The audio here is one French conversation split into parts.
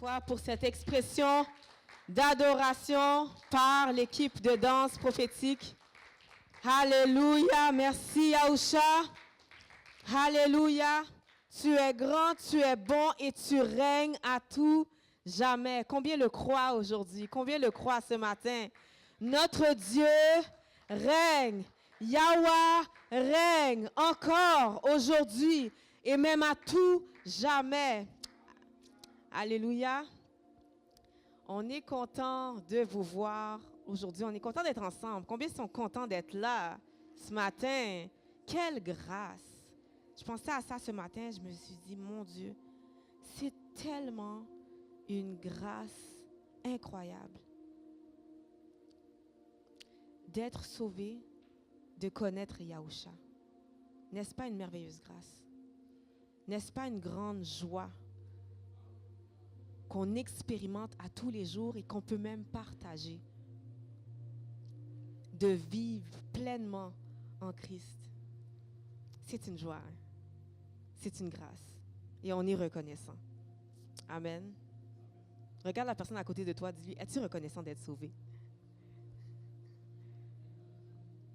fois pour cette expression d'adoration par l'équipe de danse prophétique. Alléluia, merci Yaousha. Alléluia, tu es grand, tu es bon et tu règnes à tout jamais. Combien le croient aujourd'hui? Combien le croient ce matin? Notre Dieu règne. Yahweh règne encore aujourd'hui et même à tout jamais. Alléluia. On est content de vous voir aujourd'hui. On est content d'être ensemble. Combien sont contents d'être là ce matin? Quelle grâce! Je pensais à ça ce matin. Je me suis dit, mon Dieu, c'est tellement une grâce incroyable d'être sauvé, de connaître Yaousha. N'est-ce pas une merveilleuse grâce? N'est-ce pas une grande joie qu'on expérimente à tous les jours et qu'on peut même partager, de vivre pleinement en Christ? C'est une joie, hein? C'est une grâce et on est reconnaissant. Amen. Regarde la personne à côté de toi, dis-lui, es-tu reconnaissant d'être sauvé?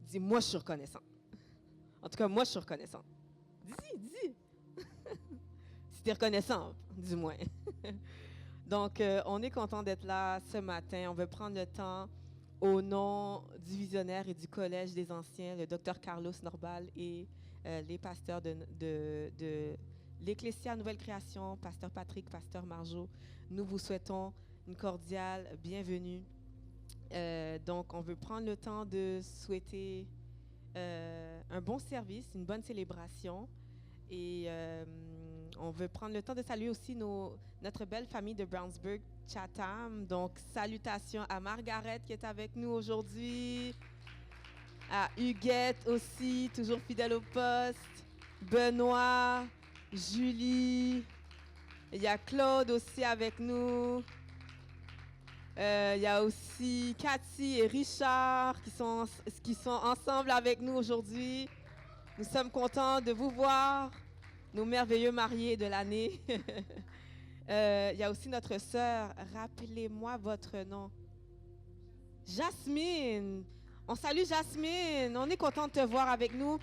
Dis, moi je suis reconnaissant. En tout cas, moi je suis reconnaissant. Dis. Si tu es reconnaissant, du moins. Donc, on est content d'être là ce matin. On veut prendre le temps au nom du visionnaire et du Collège des Anciens, le Dr Carlos Norbal et les pasteurs de l'Ecclésia Nouvelle Création, Pasteur Patrick, Pasteur Marjo. Nous vous souhaitons une cordiale bienvenue. Donc, on veut prendre le temps de souhaiter un bon service, une bonne célébration. Et on veut prendre le temps de saluer aussi notre belle famille de Brownsburg, Chatham. Donc, salutations à Margaret qui est avec nous aujourd'hui, à Huguette aussi, toujours fidèle au poste, Benoît, Julie, il y a Claude aussi avec nous. Il y a aussi Cathy et Richard qui sont ensemble avec nous aujourd'hui. Nous sommes contents de vous voir, nos merveilleux mariés de l'année. Il y a aussi notre sœur. Rappelez-moi votre nom. Jasmine. On salue Jasmine. On est content de te voir avec nous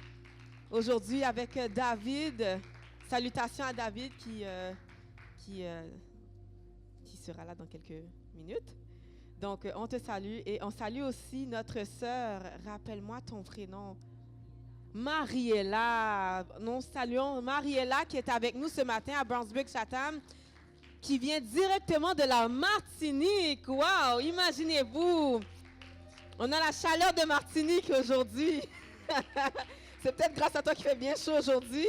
aujourd'hui avec David. Salutations à David qui sera là dans quelques minutes. Donc, on te salue et on salue aussi notre sœur. Rappelle-moi ton prénom. Mariella. Nous saluons Mariella qui est avec nous ce matin à Brownsburg, Chatham, qui vient directement de la Martinique. Wow! Imaginez-vous! On a la chaleur de Martinique aujourd'hui. C'est peut-être grâce à toi qu'il fait bien chaud aujourd'hui.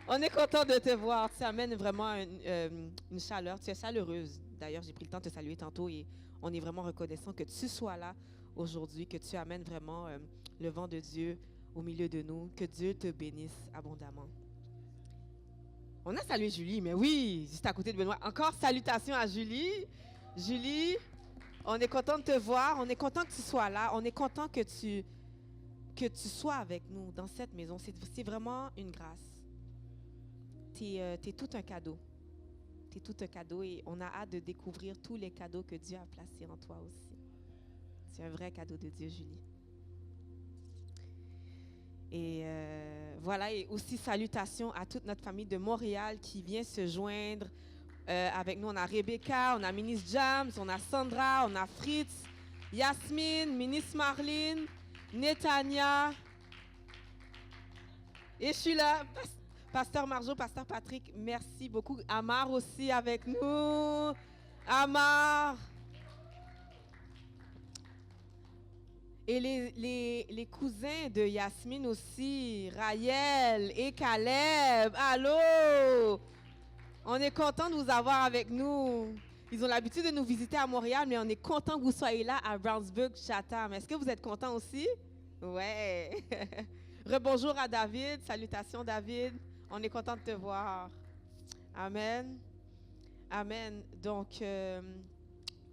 On est content de te voir. Tu amènes vraiment une chaleur. Tu es chaleureuse. D'ailleurs, j'ai pris le temps de te saluer tantôt et on est vraiment reconnaissant que tu sois là aujourd'hui, que tu amènes vraiment le vent de Dieu au milieu de nous. Que Dieu te bénisse abondamment. On a salué Julie, mais oui, juste à côté de Benoît. Encore salutations à Julie. Julie, on est content de te voir. On est content que tu sois là. On est content que tu sois avec nous dans cette maison. C'est vraiment une grâce. T'es tout un cadeau. T'es tout un cadeau et on a hâte de découvrir tous les cadeaux que Dieu a placés en toi aussi. C'est un vrai cadeau de Dieu, Julie. Et voilà, et aussi salutations à toute notre famille de Montréal qui vient se joindre avec nous. On a Rebecca, on a Ministre James, on a Sandra, on a Fritz, Yasmine, Ministre Marlene, Netania. Et je suis là, Pasteur Marjo, Pasteur Patrick, merci beaucoup. Amar aussi avec nous. Amar. Et les cousins de Yasmine aussi, Raël et Caleb. Allô! On est content de vous avoir avec nous. Ils ont l'habitude de nous visiter à Montréal, mais on est content que vous soyez là à Brownsburg, Chatham. Est-ce que vous êtes contents aussi? Ouais. Rebonjour à David. Salutations, David. On est content de te voir. Amen. Amen. Donc,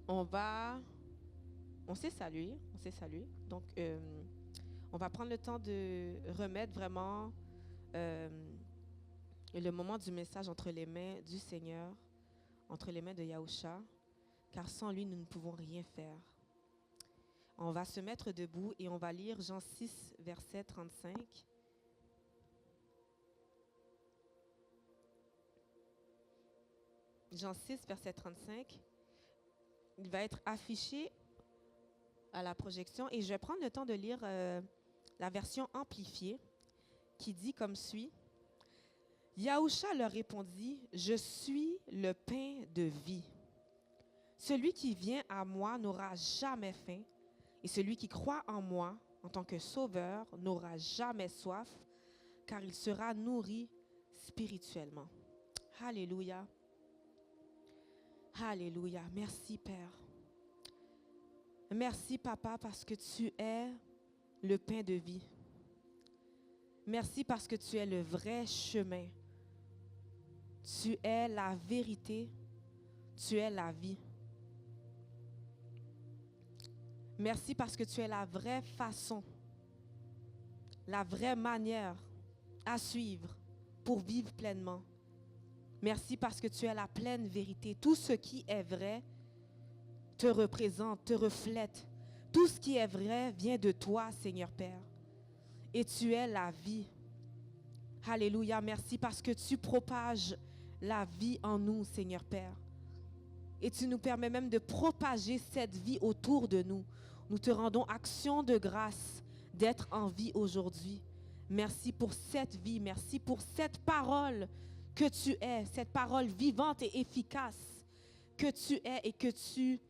on s'est salué. Donc, on va prendre le temps de remettre vraiment le moment du message entre les mains du Seigneur. entre les mains de Yahusha, car sans lui, nous ne pouvons rien faire. On va se mettre debout et on va lire Jean 6, verset 35. Jean 6, verset 35. Il va être affiché à la projection et je vais prendre le temps de lire la version amplifiée qui dit comme suit. Yahusha leur répondit, « Je suis le pain de vie. Celui qui vient à moi n'aura jamais faim, et celui qui croit en moi en tant que sauveur n'aura jamais soif, car il sera nourri spirituellement. » Alléluia. Alléluia. Merci, Père. Merci, Papa, parce que tu es le pain de vie. Merci parce que tu es le vrai chemin. Tu es la vérité. Tu es la vie. Merci parce que tu es la vraie façon, la vraie manière à suivre pour vivre pleinement. Merci parce que tu es la pleine vérité. Tout ce qui est vrai te représente, te reflète. Tout ce qui est vrai vient de toi, Seigneur Père. Et tu es la vie. Alléluia. Merci parce que tu propages la vie en nous, Seigneur Père. Et tu nous permets même de propager cette vie autour de nous. Nous te rendons action de grâce d'être en vie aujourd'hui. Merci pour cette vie. Merci pour cette parole que tu es, cette parole vivante et efficace que tu es et que tu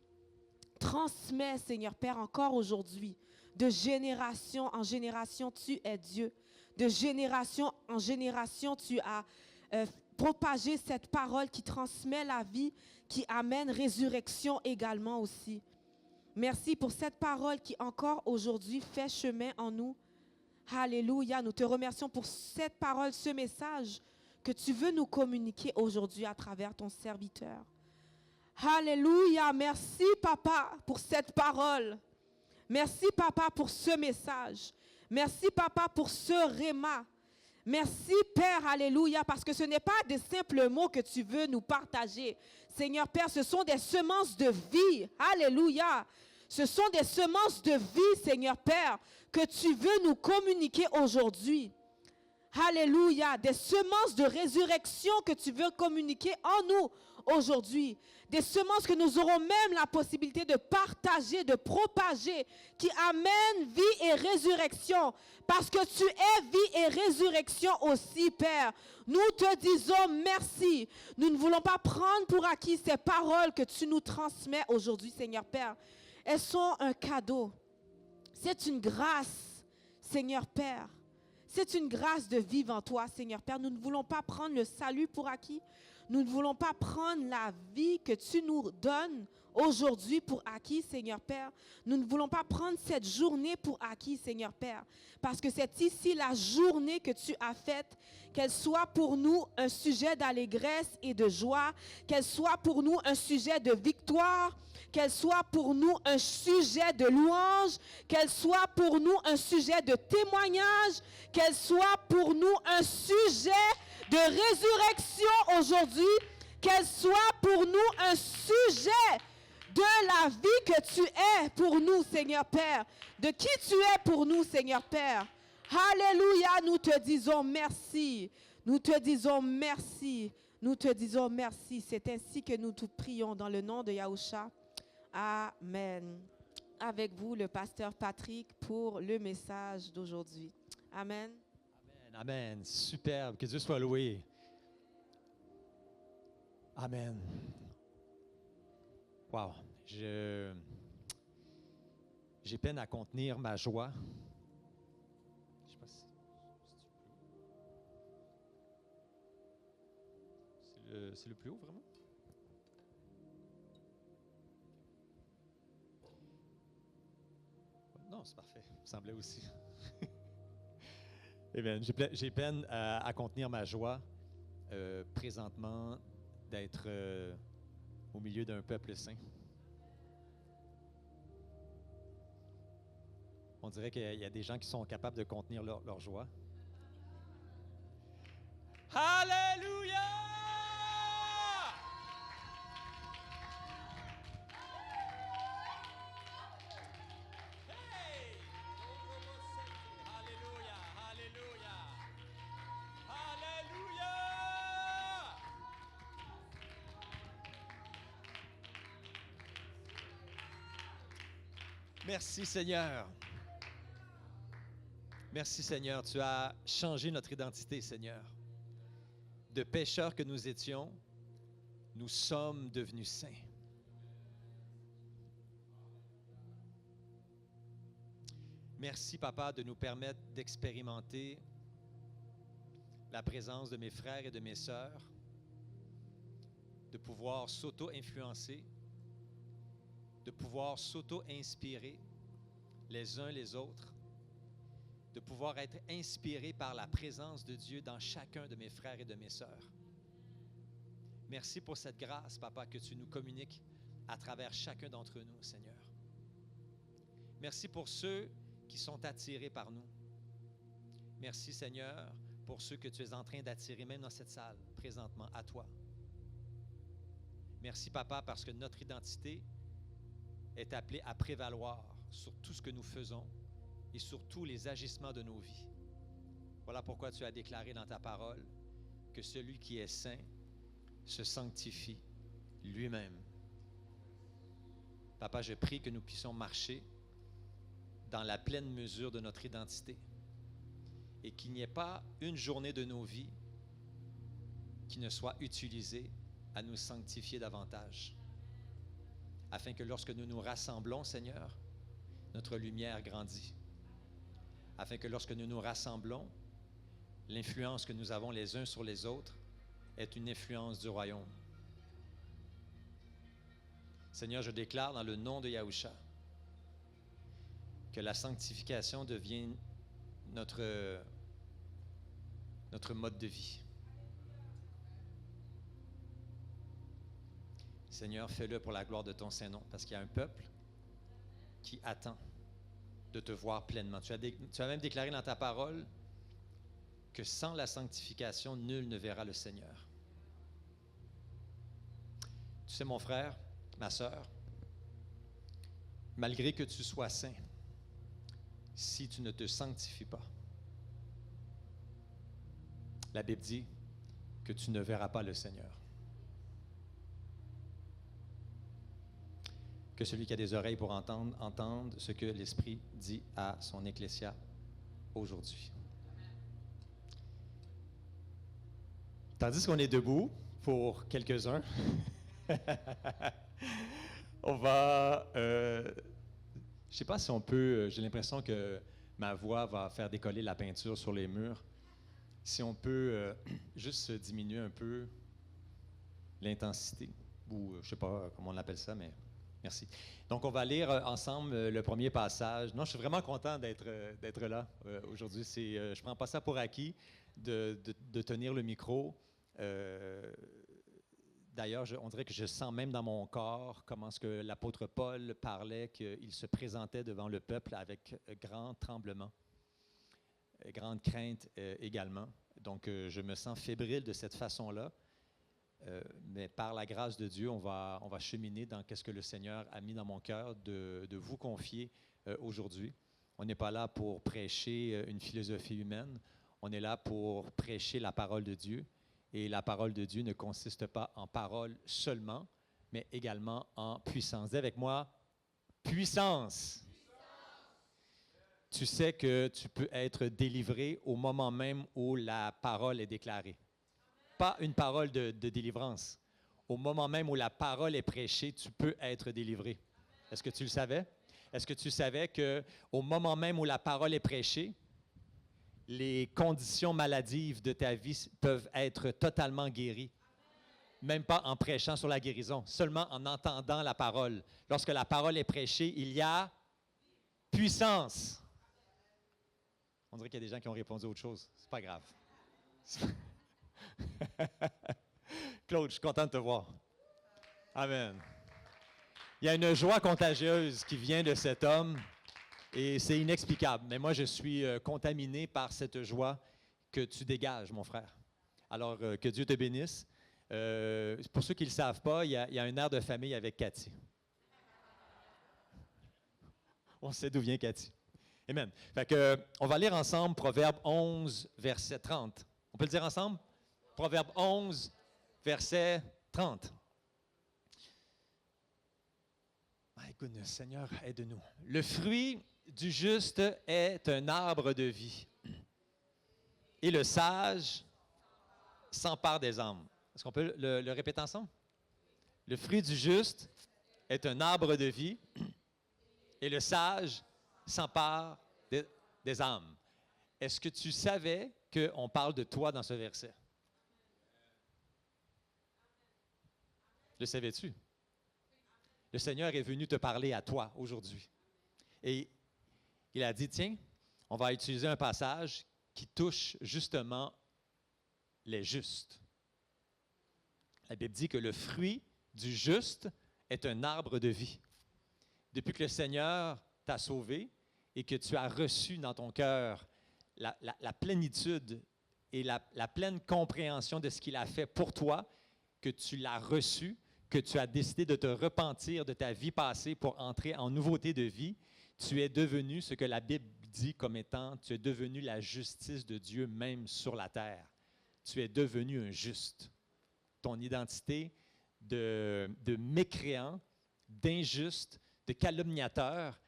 transmets, Seigneur Père, encore aujourd'hui. De génération en génération, tu es Dieu. De génération en génération, tu as propagé cette parole qui transmet la vie, qui amène résurrection également aussi. Merci pour cette parole qui encore aujourd'hui fait chemin en nous. Alléluia, nous te remercions pour cette parole, ce message que tu veux nous communiquer aujourd'hui à travers ton serviteur. Alléluia, merci Papa pour cette parole. Merci Papa pour ce message. Merci Papa pour ce réma. Merci Père, alléluia, parce que ce n'est pas des simples mots que tu veux nous partager. Seigneur Père, ce sont des semences de vie. Alléluia. Ce sont des semences de vie, Seigneur Père, que tu veux nous communiquer aujourd'hui. Alléluia. Des semences de résurrection que tu veux communiquer en nous aujourd'hui. Des semences que nous aurons même la possibilité de partager, de propager, qui amènent vie et résurrection. Parce que tu es vie et résurrection aussi, Père. Nous te disons merci. Nous ne voulons pas prendre pour acquis ces paroles que tu nous transmets aujourd'hui, Seigneur Père. Elles sont un cadeau. C'est une grâce, Seigneur Père. C'est une grâce de vivre en toi, Seigneur Père. Nous ne voulons pas prendre le salut pour acquis. Nous ne voulons pas prendre la vie que tu nous donnes aujourd'hui pour acquis, Seigneur Père. Nous ne voulons pas prendre cette journée pour acquis, Seigneur Père. Parce que c'est ici la journée que tu as faite, qu'elle soit pour nous un sujet d'allégresse et de joie, qu'elle soit pour nous un sujet de victoire, qu'elle soit pour nous un sujet de louange, qu'elle soit pour nous un sujet de témoignage, qu'elle soit pour nous un sujet de résurrection aujourd'hui, qu'elle soit pour nous un sujet de la vie que tu es pour nous, Seigneur Père, de qui tu es pour nous, Seigneur Père. Alléluia, nous te disons merci, nous te disons merci, nous te disons merci. C'est ainsi que nous te prions dans le nom de Yahusha. Amen. Avec vous, le pasteur Patrick, pour le message d'aujourd'hui. Amen. Amen. Superbe. Que Dieu soit loué. Amen. Wow. J'ai peine à contenir ma joie. Je sais pas si c'est le plus haut, vraiment? Non, c'est parfait. Il me semblait aussi. Amen. J'ai peine à contenir ma joie présentement d'être au milieu d'un peuple saint. On dirait qu'il y a des gens qui sont capables de contenir leur joie. Alléluia! Merci Seigneur. Merci Seigneur. Tu as changé notre identité, Seigneur. De pécheurs que nous étions, nous sommes devenus saints. Merci, Papa, de nous permettre d'expérimenter la présence de mes frères et de mes sœurs, de pouvoir s'auto-influencer, de pouvoir s'auto-inspirer les uns les autres, de pouvoir être inspiré par la présence de Dieu dans chacun de mes frères et de mes sœurs. Merci pour cette grâce, Papa, que tu nous communiques à travers chacun d'entre nous, Seigneur. Merci pour ceux qui sont attirés par nous. Merci, Seigneur, pour ceux que tu es en train d'attirer, même dans cette salle, présentement, à toi. Merci, Papa, parce que notre identité est appelée à prévaloir sur tout ce que nous faisons et sur tous les agissements de nos vies. Voilà pourquoi tu as déclaré dans ta parole que celui qui est saint se sanctifie lui-même. Papa, je prie que nous puissions marcher dans la pleine mesure de notre identité et qu'il n'y ait pas une journée de nos vies qui ne soit utilisée à nous sanctifier davantage, afin que lorsque nous nous rassemblons, Seigneur, notre lumière grandit, afin que lorsque nous nous rassemblons, l'influence que nous avons les uns sur les autres est une influence du royaume. Seigneur, je déclare dans le nom de Yahushua que la sanctification devienne notre mode de vie. Seigneur, fais-le pour la gloire de ton Saint-Nom, parce qu'il y a un peuple qui attend de te voir pleinement. Tu as même déclaré dans ta parole que sans la sanctification, nul ne verra le Seigneur. Tu sais, mon frère, ma sœur, malgré que tu sois saint, si tu ne te sanctifies pas, la Bible dit que tu ne verras pas le Seigneur. Que celui qui a des oreilles pour entende ce que l'Esprit dit à son ecclésia aujourd'hui. Tandis qu'on est debout, pour quelques-uns, on va... je ne sais pas si on peut... j'ai l'impression que ma voix va faire décoller la peinture sur les murs. Si on peut juste diminuer un peu l'intensité, ou je ne sais pas comment on appelle ça, mais... Merci. Donc, on va lire ensemble le premier passage. Non, je suis vraiment content d'être là aujourd'hui. Je ne prends pas ça pour acquis de tenir le micro. D'ailleurs, on dirait que je sens même dans mon corps comment est-ce que l'apôtre Paul parlait, qu'il se présentait devant le peuple avec grand tremblement, grande crainte également. Donc, je me sens fébrile de cette façon-là. Mais par la grâce de Dieu, on va cheminer dans ce que le Seigneur a mis dans mon cœur de vous confier aujourd'hui. On n'est pas là pour prêcher une philosophie humaine, on est là pour prêcher la parole de Dieu. Et la parole de Dieu ne consiste pas en parole seulement, mais également en puissance. Dis avec moi, puissance. Tu sais que tu peux être délivré au moment même où la parole est déclarée. Pas une parole de délivrance. Au moment même où la parole est prêchée, tu peux être délivré. Est-ce que tu le savais? Est-ce que tu savais qu'au moment même où la parole est prêchée, les conditions maladives de ta vie peuvent être totalement guéries? Même pas en prêchant sur la guérison, seulement en entendant la parole. Lorsque la parole est prêchée, il y a puissance. On dirait qu'il y a des gens qui ont répondu à autre chose. C'est pas grave. Claude, je suis content de te voir. Amen. Il y a une joie contagieuse qui vient de cet homme et c'est inexplicable. Mais moi, je suis contaminé par cette joie que tu dégages, mon frère. Alors, que Dieu te bénisse. Pour ceux qui ne le savent pas, il y a un air de famille avec Cathy. On sait d'où vient Cathy. Amen. Fait que, on va lire ensemble Proverbe 11, verset 30. On peut le dire ensemble? Proverbe 11, verset 30. My goodness, Seigneur, aide-nous. Le fruit du juste est un arbre de vie. Et le sage s'empare des âmes. Est-ce qu'on peut le répéter ensemble? Le fruit du juste est un arbre de vie et le sage s'empare des âmes. Est-ce que tu savais qu'on parle de toi dans ce verset? Le savais-tu? Le Seigneur est venu te parler à toi aujourd'hui. Et il a dit, tiens, on va utiliser un passage qui touche justement les justes. La Bible dit que le fruit du juste est un arbre de vie. Depuis que le Seigneur t'a sauvé et que tu as reçu dans ton cœur la plénitude et la pleine compréhension de ce qu'il a fait pour toi, que tu l'as reçu, que tu as décidé de te repentir de ta vie passée pour entrer en nouveauté de vie, tu es devenu ce que la Bible dit comme étant, tu es devenu la justice de Dieu même sur la terre. Tu es devenu un juste. Ton identité de mécréant, d'injuste, de calomniateur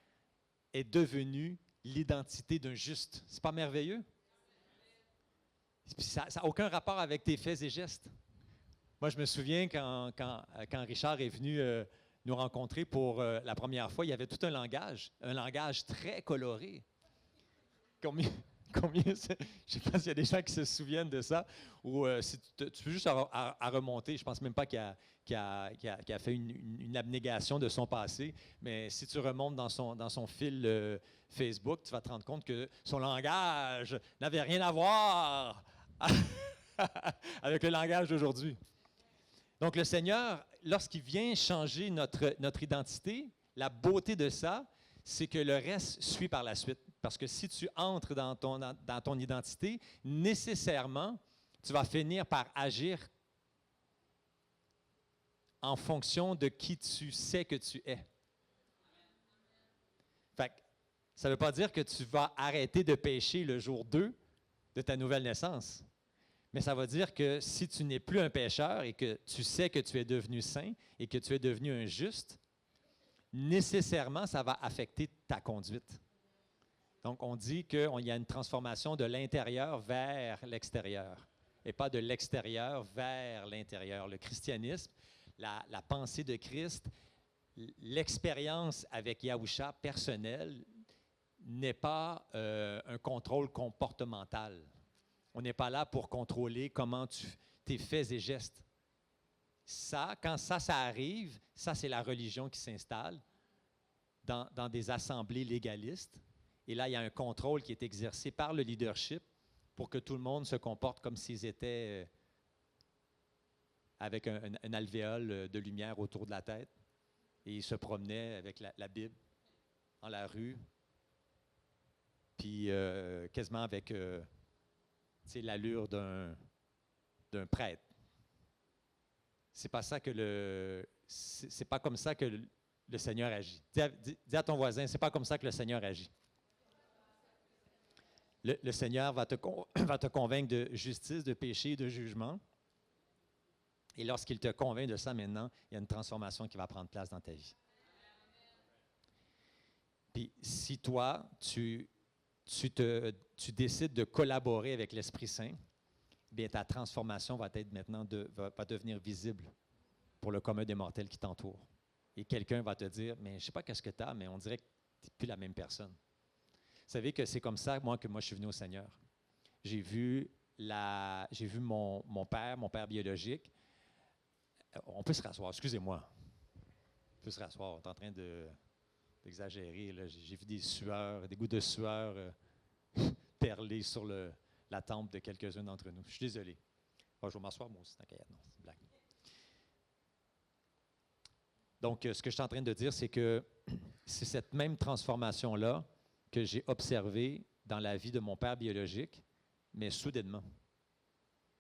est devenue l'identité d'un juste. C'est pas merveilleux? Ça n'a aucun rapport avec tes faits et gestes. Moi, je me souviens quand Richard est venu nous rencontrer pour la première fois, il y avait tout un langage très coloré. Combien je ne sais pas s'il y a des gens qui se souviennent de ça, ou si tu peux juste à remonter, je ne pense même pas qu'il a fait une abnégation de son passé, mais si tu remontes dans son fil Facebook, tu vas te rendre compte que son langage n'avait rien à voir avec le langage d'aujourd'hui. Donc le Seigneur, lorsqu'il vient changer notre identité, la beauté de ça, c'est que le reste suit par la suite. Parce que si tu entres dans ton identité, nécessairement, tu vas finir par agir en fonction de qui tu sais que tu es. Fait que, ça ne veut pas dire que tu vas arrêter de pécher le jour 2 de ta nouvelle naissance. Mais ça veut dire que si tu n'es plus un pécheur et que tu sais que tu es devenu saint et que tu es devenu un juste, nécessairement, ça va affecter ta conduite. Donc, on dit qu'il y a une transformation de l'intérieur vers l'extérieur et pas de l'extérieur vers l'intérieur. Le christianisme, la pensée de Christ, l'expérience avec Yahusha personnelle n'est pas un contrôle comportemental. On n'est pas là pour contrôler comment tes faits et gestes. Quand ça arrive, ça, c'est la religion qui s'installe dans des assemblées légalistes. Et là, il y a un contrôle qui est exercé par le leadership pour que tout le monde se comporte comme s'ils étaient avec un alvéole de lumière autour de la tête. Et ils se promenaient avec la Bible dans la rue, puis quasiment avec l'allure d'un prêtre. C'est pas comme ça que le Seigneur agit. Dis à ton voisin, c'est pas comme ça que le Seigneur agit. Le Seigneur va te convaincre de justice, de péché, de jugement. Et lorsqu'il te convainc de ça maintenant, il y a une transformation qui va prendre place dans ta vie. Puis si toi, tu décides de collaborer avec l'Esprit Saint, bien ta transformation va devenir visible pour le commun des mortels qui t'entoure. Et quelqu'un va te dire, mais je ne sais pas qu'est-ce que tu as, mais on dirait que tu n'es plus la même personne. Vous savez que c'est comme ça, que moi je suis venu au Seigneur. J'ai vu mon père biologique. On peut se rasseoir, excusez-moi. On peut se rasseoir, on est en train d'exagérer. Là. J'ai vu des sueurs, des gouttes de sueur perler sur la tempe de quelques-uns d'entre nous. Je suis désolé. Je vais m'asseoir moi aussi, non, c'est une blague. Donc, ce que je suis en train de dire, c'est que c'est cette même transformation-là que j'ai observée dans la vie de mon père biologique, mais soudainement,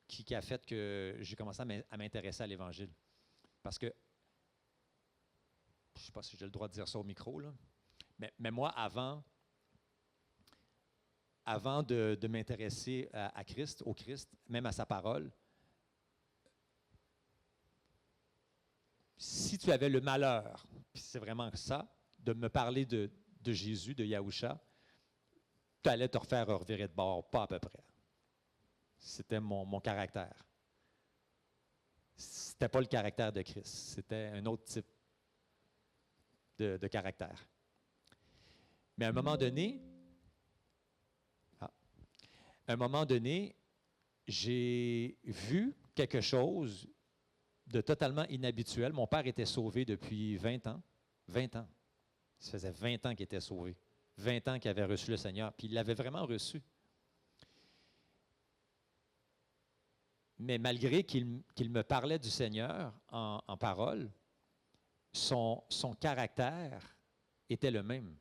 qui a fait que j'ai commencé à m'intéresser à l'Évangile. Parce que, je ne sais pas si j'ai le droit de dire ça au micro, là, mais moi, avant de m'intéresser à Christ, au Christ, même à sa parole, si tu avais le malheur, puis c'est vraiment ça, de me parler de Jésus, de Yahusha, tu allais te refaire revirer de bord, pas à peu près. C'était mon caractère. C'était pas le caractère de Christ, c'était un autre type de caractère. Mais à un moment donné, j'ai vu quelque chose de totalement inhabituel. Mon père était sauvé depuis 20 ans. 20 ans. Ça faisait 20 ans qu'il était sauvé. 20 ans qu'il avait reçu le Seigneur. Puis il l'avait vraiment reçu. Mais malgré qu'il me parlait du Seigneur en parole, son caractère était le même.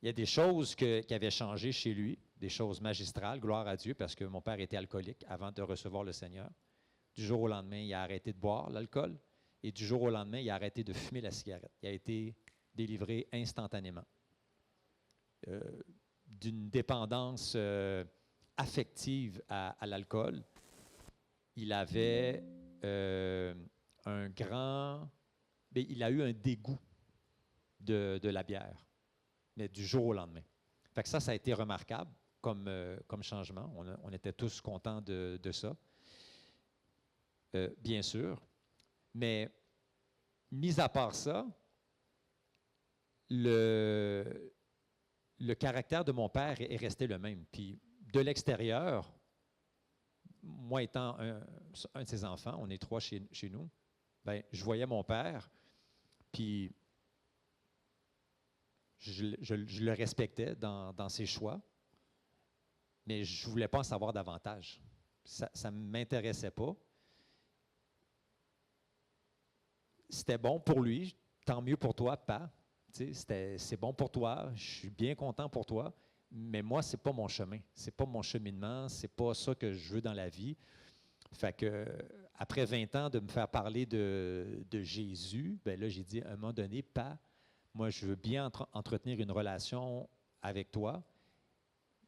Il y a des choses qui avaient changé chez lui, des choses magistrales, gloire à Dieu, parce que mon père était alcoolique avant de recevoir le Seigneur. Du jour au lendemain, il a arrêté de boire l'alcool et du jour au lendemain, il a arrêté de fumer la cigarette. Il a été délivré instantanément d'une dépendance affective à l'alcool. Il avait il a eu un dégoût de la bière, mais du jour au lendemain. Fait que ça a été remarquable comme changement. On était tous contents de ça, bien sûr. Mais, mis à part ça, le caractère de mon père est resté le même. Puis, de l'extérieur, moi étant un de ses enfants, on est 3 chez nous, bien, je voyais mon père, puis je le respectais dans ses choix, mais je ne voulais pas en savoir davantage. Ça ne m'intéressait pas. C'était bon pour lui, tant mieux pour toi, pas. C'est bon pour toi, je suis bien content pour toi, mais moi, ce n'est pas mon chemin, ce n'est pas mon cheminement, ce n'est pas ça que je veux dans la vie. Fait que, après 20 ans de me faire parler de Jésus, bien là, j'ai dit, à un moment donné, pas, moi, je veux bien entretenir une relation avec toi,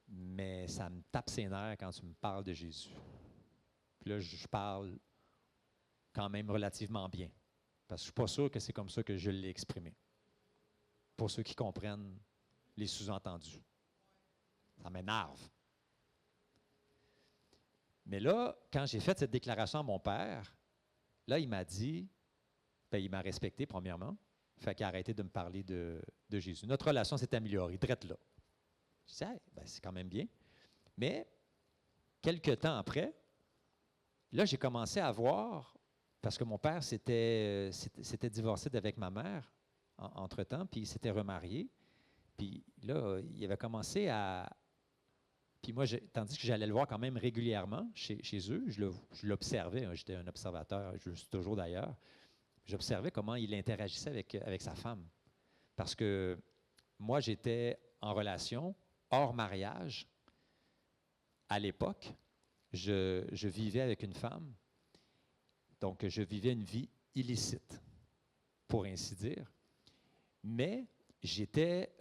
mais ça me tape ses nerfs quand tu me parles de Jésus. Puis là, je parle quand même relativement bien, parce que je ne suis pas sûr que c'est comme ça que je l'ai exprimé. Pour ceux qui comprennent les sous-entendus. Ça m'énerve. Mais là, quand j'ai fait cette déclaration à mon père, là, il m'a dit, bien, il m'a respecté premièrement, fait qu'il a arrêté de me parler de Jésus. Notre relation s'est améliorée, drette là. Je disais, hey, ben, c'est quand même bien. Mais, quelques temps après, là, j'ai commencé à voir, parce que mon père s'était divorcé d'avec ma mère, entre-temps, puis il s'était remarié. Puis là, il avait commencé à... Puis moi, tandis que j'allais le voir quand même régulièrement chez eux, je l'observais, hein, j'étais un observateur, je le suis toujours d'ailleurs, j'observais comment il interagissait avec sa femme. Parce que moi, j'étais en relation, hors mariage, à l'époque. Je vivais avec une femme, donc je vivais une vie illicite, pour ainsi dire. Mais j'étais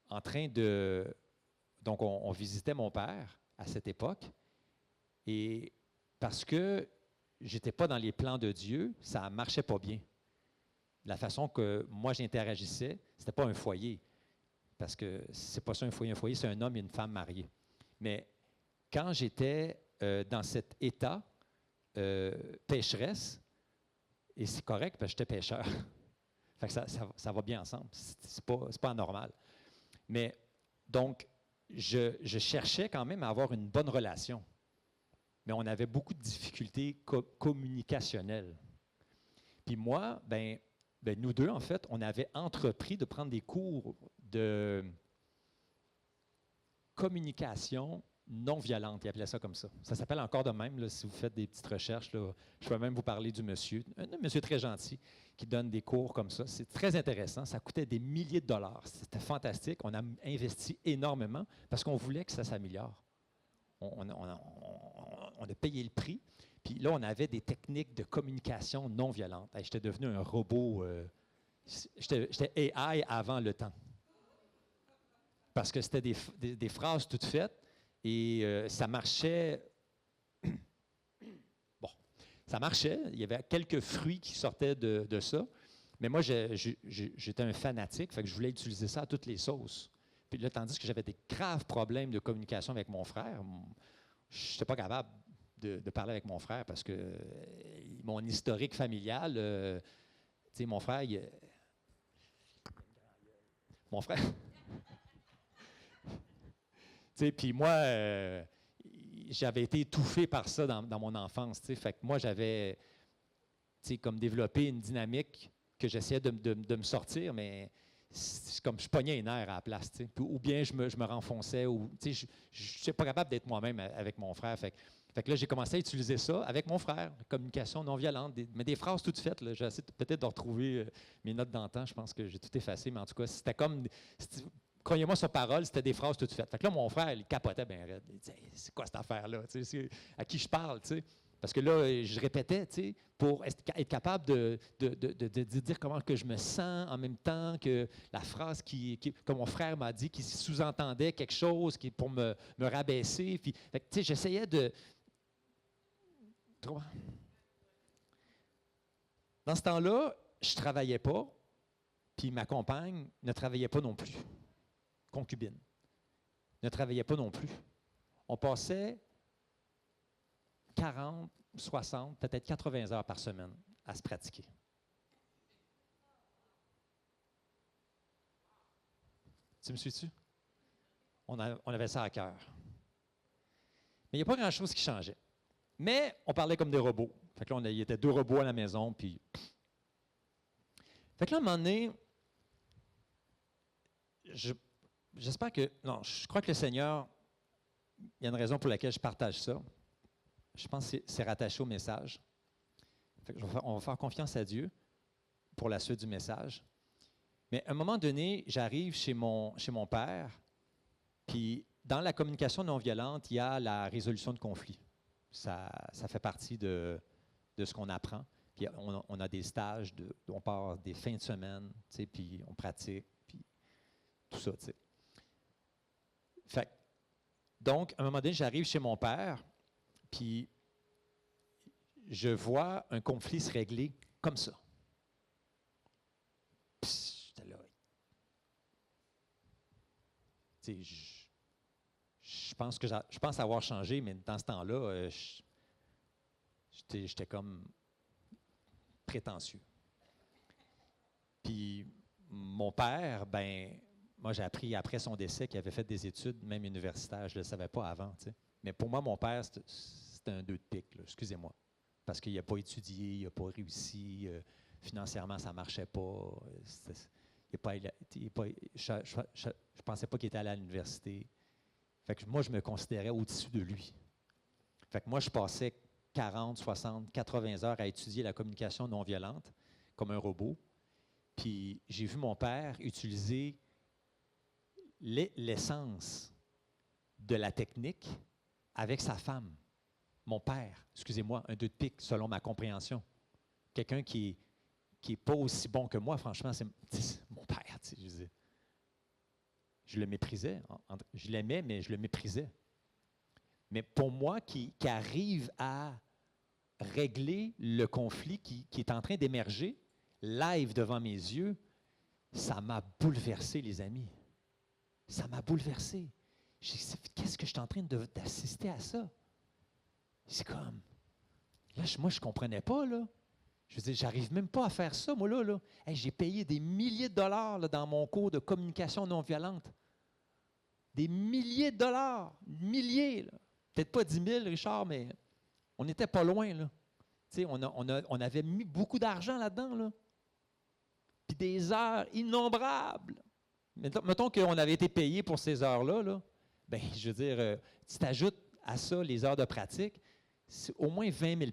en train de... Donc, on visitait mon père à cette époque. Et parce que je n'étais pas dans les plans de Dieu, ça ne marchait pas bien. La façon que moi j'interagissais, ce n'était pas un foyer. Parce que ce n'est pas ça un foyer. Un foyer, c'est un homme et une femme mariés. Mais quand j'étais dans cet état pécheresse, et c'est correct parce que j'étais pécheur, fait que ça va bien ensemble. C'est pas anormal. Mais donc, je cherchais quand même à avoir une bonne relation. Mais on avait beaucoup de difficultés communicationnelles. Puis moi, ben, nous deux, en fait, on avait entrepris de prendre des cours de communication non violente. Ils appelaient ça comme ça. Ça s'appelle encore de même, là, si vous faites des petites recherches. Là, je peux même vous parler du monsieur, un monsieur très gentil qui donne des cours comme ça. C'est très intéressant. Ça coûtait des milliers de dollars. C'était fantastique. On a investi énormément parce qu'on voulait que ça s'améliore. On a payé le prix. Puis là, on avait des techniques de communication non violente. J'étais devenu un robot. J'étais AI avant le temps. Parce que c'était des phrases toutes faites. Et ça marchait. Bon, ça marchait. Il y avait quelques fruits qui sortaient de ça. Mais moi, j'étais un fanatique, fait que je voulais utiliser ça à toutes les sauces. Puis là, tandis que j'avais des graves problèmes de communication avec mon frère, je n'étais pas capable de parler avec mon frère parce que mon historique familial, tu sais, mon frère, mon frère, tu sais, puis moi, j'avais été étouffé par ça dans mon enfance, tu sais, fait que moi, j'avais, tu sais, comme développé une dynamique que j'essayais de me sortir, mais c'est comme je pognais les nerfs à la place, tu sais, ou bien je me renfonçais, ou, tu sais, je ne suis pas capable d'être moi-même avec mon frère, fait que là, j'ai commencé à utiliser ça avec mon frère, communication non violente, mais des phrases toutes faites. J'essaie peut-être de retrouver mes notes d'antan. Je pense que j'ai tout effacé, mais en tout cas, c'était comme. Croyez-moi sur parole, c'était des phrases toutes faites. Fait que là, mon frère, il capotait bien raide. Il disait, c'est quoi cette affaire-là? À qui je parle? T'sais? Parce que là, je répétais, pour être capable de dire comment que je me sens en même temps que la phrase que mon frère m'a dit, qui sous-entendait quelque chose pour me rabaisser. Puis, j'essayais de. Dans ce temps-là, je ne travaillais pas, puis ma compagne ne travaillait pas non plus. Concubine. Ne travaillait pas non plus. On passait 40, 60, peut-être 80 heures par semaine à se pratiquer. Tu me suis-tu? On avait ça à cœur. Mais il n'y a pas grand-chose qui changeait. Mais on parlait comme des robots. Fait que là, il y était 2 robots à la maison, puis... Fait que là, à un moment donné, j'espère que... Non, je crois que le Seigneur, il y a une raison pour laquelle je partage ça. Je pense que c'est rattaché au message. Fait que on va faire confiance à Dieu pour la suite du message. Mais à un moment donné, j'arrive chez mon père, puis dans la communication non violente, il y a la résolution de conflits. Ça fait partie de ce qu'on apprend. Puis on a des stages, on part des fins de semaine, puis on pratique, puis tout ça. Fait, donc, à un moment donné, j'arrive chez mon père, puis je vois un conflit se régler comme ça. Puis j'étais là. Je pense avoir changé, mais dans ce temps-là, j'étais comme prétentieux. Puis mon père, moi j'ai appris après son décès qu'il avait fait des études, même universitaires, je ne le savais pas avant. T'sais. Mais pour moi, mon père, c'était un 2 de pique, excusez-moi. Parce qu'il n'a pas étudié, il n'a pas réussi, financièrement, ça ne marchait pas. Je ne pensais pas qu'il était allé à l'université. Fait que moi, je me considérais au-dessus de lui. Fait que moi, je passais 40, 60, 80 heures à étudier la communication non violente comme un robot. Puis j'ai vu mon père utiliser l'essence de la technique avec sa femme. Mon père, excusez-moi, un 2 de pique selon ma compréhension. Quelqu'un qui n'est pas aussi bon que moi, franchement, c'est mon père. Je le méprisais. Je l'aimais, mais je le méprisais. Mais pour moi, qui arrive à régler le conflit qui est en train d'émerger, live devant mes yeux, ça m'a bouleversé, les amis. Ça m'a bouleversé. Qu'est-ce que je suis en train d'assister à ça? C'est comme... Là, moi, je ne comprenais pas, là. Je veux dire, j'arrive même pas à faire ça, moi, là. Hey, j'ai payé des milliers de dollars là, dans mon cours de communication non violente. Des milliers de dollars. Milliers, là. Peut-être pas 10 000, Richard, mais on n'était pas loin, là. Tu sais, on avait mis beaucoup d'argent là-dedans, là. Puis des heures innombrables. Mettons qu'on avait été payé pour ces heures-là, là. Bien, je veux dire, tu t'ajoutes à ça les heures de pratique, c'est au moins 20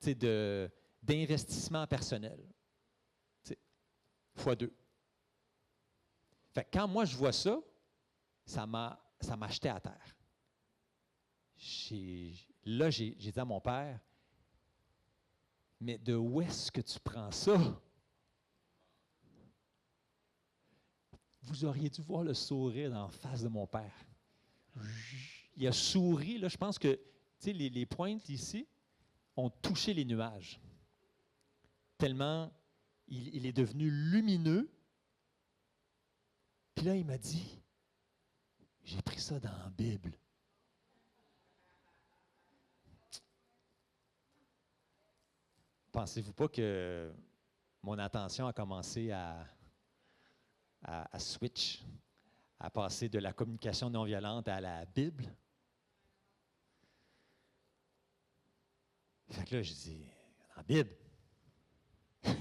000 d'investissement personnel. Fois 2. Fait que quand moi je vois ça, ça m'a jeté à terre. Là, j'ai dit à mon père, mais de où est-ce que tu prends ça? Vous auriez dû voir le sourire dans la face de mon père. Il a souri, là, je pense que les pointes ici ont touché les nuages. Tellement il est devenu lumineux. Puis là, il m'a dit, j'ai pris ça dans la Bible. Pensez-vous pas que mon attention a commencé à switch, à passer de la communication non violente à la Bible? Fait que là, je dis, dans la Bible. Tu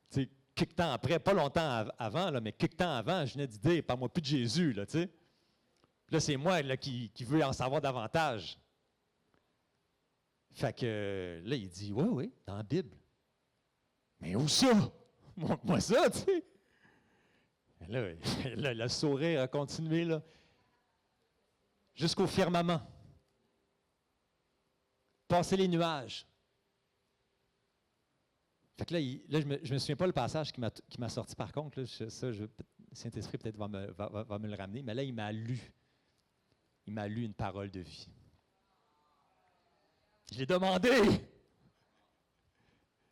sais, quelque temps après, pas longtemps avant, là, mais quelque temps avant, je venais de dire, parle-moi plus de Jésus, là, tu sais. Puis là, c'est moi là, qui veux en savoir davantage. Fait que là, il dit, oui, dans la Bible. Mais où ça? Montre-moi ça, tu sais. Là, le sourire a continué, là, jusqu'au firmament. Passer les nuages. Fait que là, je me souviens pas le passage qui m'a sorti par contre. Là, Saint-Esprit peut-être va me le ramener. Mais là, il m'a lu une parole de vie. Je l'ai demandé.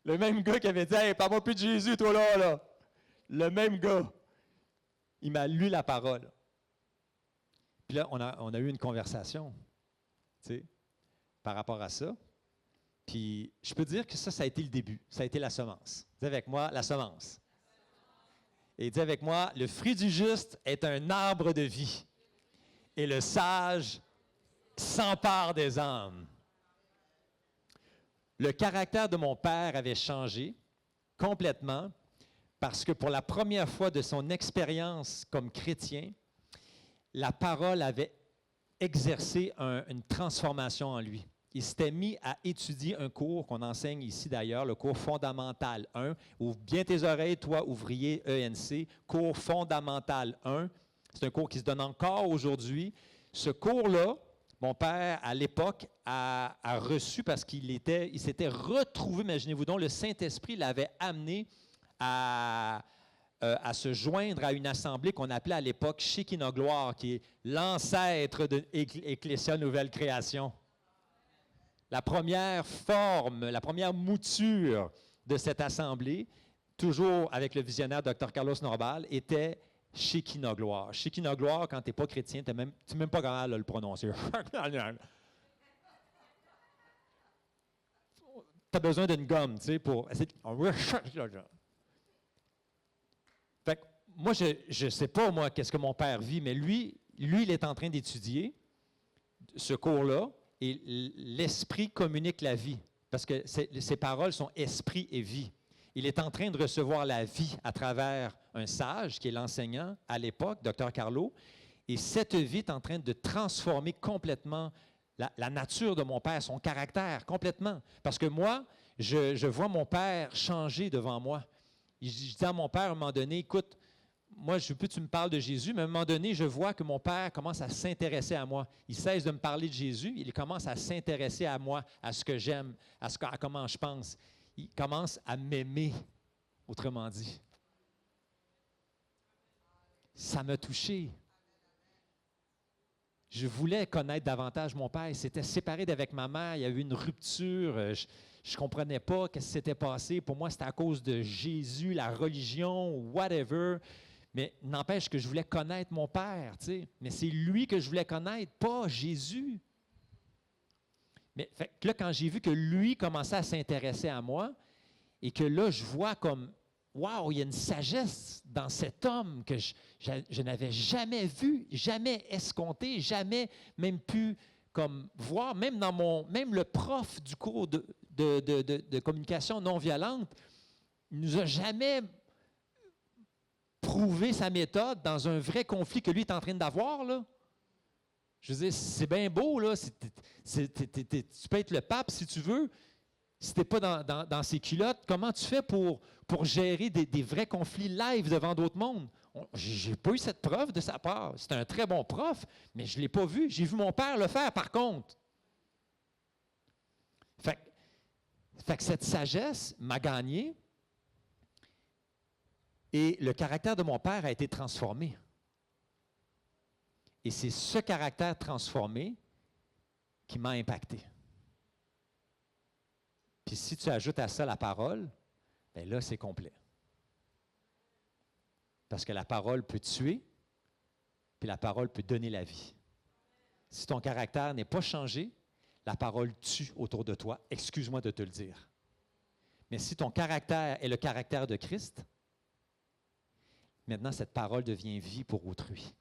Le même gars qui avait dit, hey, parle-moi plus de Jésus, toi là. Le même gars. Il m'a lu la parole. Puis là, on a eu une conversation, tu sais, par rapport à ça. Puis, je peux dire que ça a été le début. Ça a été la semence. Dis avec moi, la semence. Et dis avec moi, le fruit du juste est un arbre de vie. Et le sage s'empare des âmes. Le caractère de mon père avait changé complètement parce que pour la première fois de son expérience comme chrétien, la parole avait exercé une transformation en lui. Il s'était mis à étudier un cours qu'on enseigne ici d'ailleurs, le cours fondamental 1. Ouvre bien tes oreilles, toi, ouvrier ENC, cours fondamental 1. C'est un cours qui se donne encore aujourd'hui. Ce cours-là, mon père, à l'époque, a reçu parce qu'il s'était retrouvé, imaginez-vous donc, le Saint-Esprit l'avait amené à se joindre à une assemblée qu'on appelait à l'époque Shekinah Gloire, qui est l'ancêtre de l'Ecclésia Nouvelle Création. La première forme, la première mouture de cette assemblée, toujours avec le visionnaire Dr. Carlos Norbal, était Shekinah Gloire. Shekinah Gloire, quand tu n'es pas chrétien, tu n'es même pas capable de le prononcer. Tu as besoin d'une gomme, tu sais, pour essayer de... Fait que moi, je ne sais pas, moi, qu'est-ce que mon père vit, mais lui, il est en train d'étudier ce cours-là, et l'esprit communique la vie, parce que ces paroles sont esprit et vie. Il est en train de recevoir la vie à travers un sage, qui est l'enseignant à l'époque, Dr. Carlo, et cette vie est en train de transformer complètement la nature de mon père, son caractère, complètement. Parce que moi, je vois mon père changer devant moi. Je dis à mon père, à un moment donné, écoute, moi, je ne veux plus que tu me parles de Jésus, mais à un moment donné, je vois que mon père commence à s'intéresser à moi. Il cesse de me parler de Jésus, il commence à s'intéresser à moi, à ce que j'aime, à comment je pense. Il commence à m'aimer, autrement dit. Ça m'a touché. Je voulais connaître davantage mon père. Il s'était séparé d'avec ma mère. Il y a eu une rupture. Je ne comprenais pas ce qui s'était passé. Pour moi, c'était à cause de Jésus, la religion, whatever. Mais n'empêche que je voulais connaître mon père, tu sais. Mais c'est lui que je voulais connaître, pas Jésus. Mais fait que là, quand j'ai vu que lui commençait à s'intéresser à moi, et que là, je vois comme, wow, il y a une sagesse dans cet homme que je n'avais jamais vu, jamais escompté, jamais même pu comme voir, même le prof du cours de communication non violente, il ne nous a jamais prouvé sa méthode dans un vrai conflit que lui est en train d'avoir, là. Je veux dire, c'est bien beau, là. Tu peux être le pape si tu veux. Si tu n'es pas dans ses culottes, comment tu fais pour gérer des vrais conflits live devant d'autres mondes? Je n'ai pas eu cette preuve de sa part. C'est un très bon prof, mais je ne l'ai pas vu. J'ai vu mon père le faire, par contre. Fait que cette sagesse m'a gagné et le caractère de mon père a été transformé. Et c'est ce caractère transformé qui m'a impacté. Puis si tu ajoutes à ça la parole, bien là, c'est complet. Parce que la parole peut tuer, puis la parole peut donner la vie. Si ton caractère n'est pas changé, la parole tue autour de toi. Excuse-moi de te le dire. Mais si ton caractère est le caractère de Christ, maintenant, cette parole devient vie pour autrui.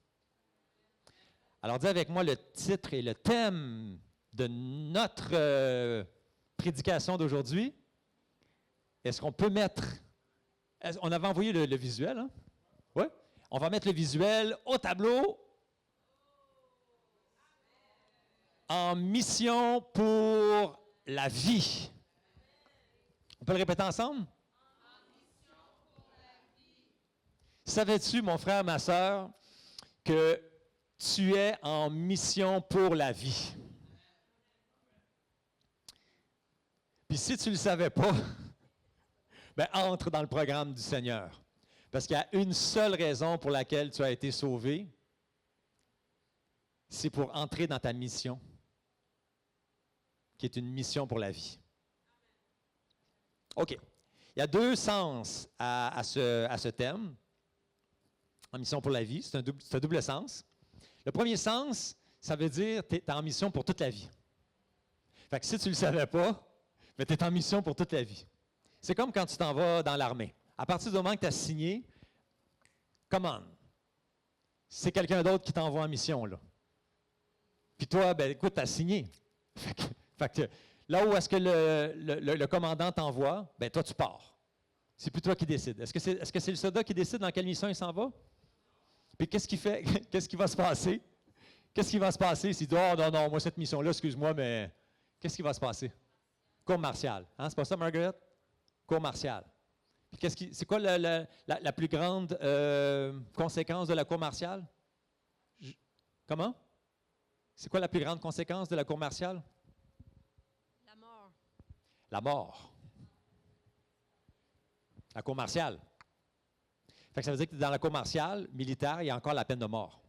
Alors, dis avec moi le titre et le thème de notre prédication d'aujourd'hui. Est-ce qu'on peut mettre... On avait envoyé le visuel, hein? Oui? On va mettre le visuel au tableau. En mission pour la vie. On peut le répéter ensemble? Savais-tu, mon frère, ma soeur, que tu es en mission pour la vie? Puis si tu ne le savais pas, ben entre dans le programme du Seigneur. Parce qu'il y a une seule raison pour laquelle tu as été sauvé, c'est pour entrer dans ta mission, qui est une mission pour la vie. OK. Il y a deux sens à ce thème, en mission pour la vie. C'est un double sens. Le premier sens, ça veut dire que tu es en mission pour toute la vie. Fait que si tu ne le savais pas, mais tu es en mission pour toute la vie. C'est comme quand tu t'en vas dans l'armée. À partir du moment que tu as signé, come on. C'est quelqu'un d'autre qui t'envoie en mission, là. Puis toi, ben écoute, tu as signé. Fait que là où est-ce que le commandant t'envoie, ben toi, tu pars. C'est plus toi qui décides. Est-ce que c'est le soldat qui décide dans quelle mission il s'en va? Puis qu'est-ce qu'il fait? Qu'est-ce qui va se passer? Qu'est-ce qui va se passer s'il dit « Oh non, moi, cette mission-là, excuse-moi, mais qu'est-ce qui va se passer? » Cour martiale. Hein? C'est pas ça, Margaret? Cour martiale. Puis c'est quoi la plus grande conséquence de la cour martiale? Comment? C'est quoi la plus grande conséquence de la cour martiale? La mort. La mort. La cour martiale. Fait que ça veut dire que dans la cour martiale militaire, il y a encore la peine de mort.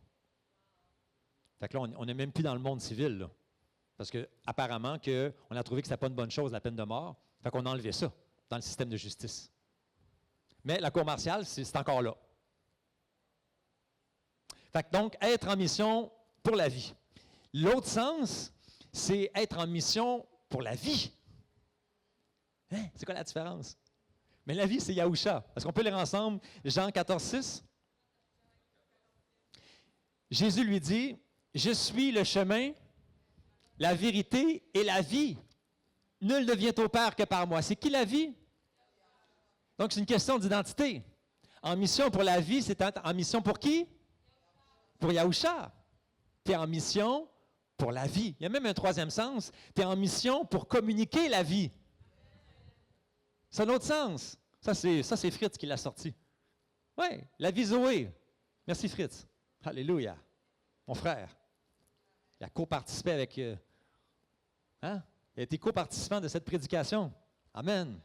Fait que là, on n'est même plus dans le monde civil, là. Parce qu'apparemment, on a trouvé que ce n'était pas une bonne chose, la peine de mort. Fait qu'on a enlevé ça dans le système de justice. Mais la cour martiale, c'est encore là. Fait que donc, être en mission pour la vie. L'autre sens, c'est être en mission pour la vie. Hein? C'est quoi la différence? Mais la vie, c'est Yahusha. Est-ce qu'on peut lire ensemble Jean 14, 6? Jésus lui dit, « Je suis le chemin, la vérité et la vie. Nul ne vient au Père que par moi. » C'est qui la vie? Donc, c'est une question d'identité. En mission pour la vie, c'est en mission pour qui? Pour Yahusha. Tu es en mission pour la vie. Il y a même un troisième sens. Tu es en mission pour communiquer la vie. C'est un autre sens. Ça, c'est Fritz qui l'a sorti. Oui, la vie Zoé. Merci, Fritz. Alléluia. Mon frère. Il a co-participé avec... Il a été co-participant de cette prédication. Amen.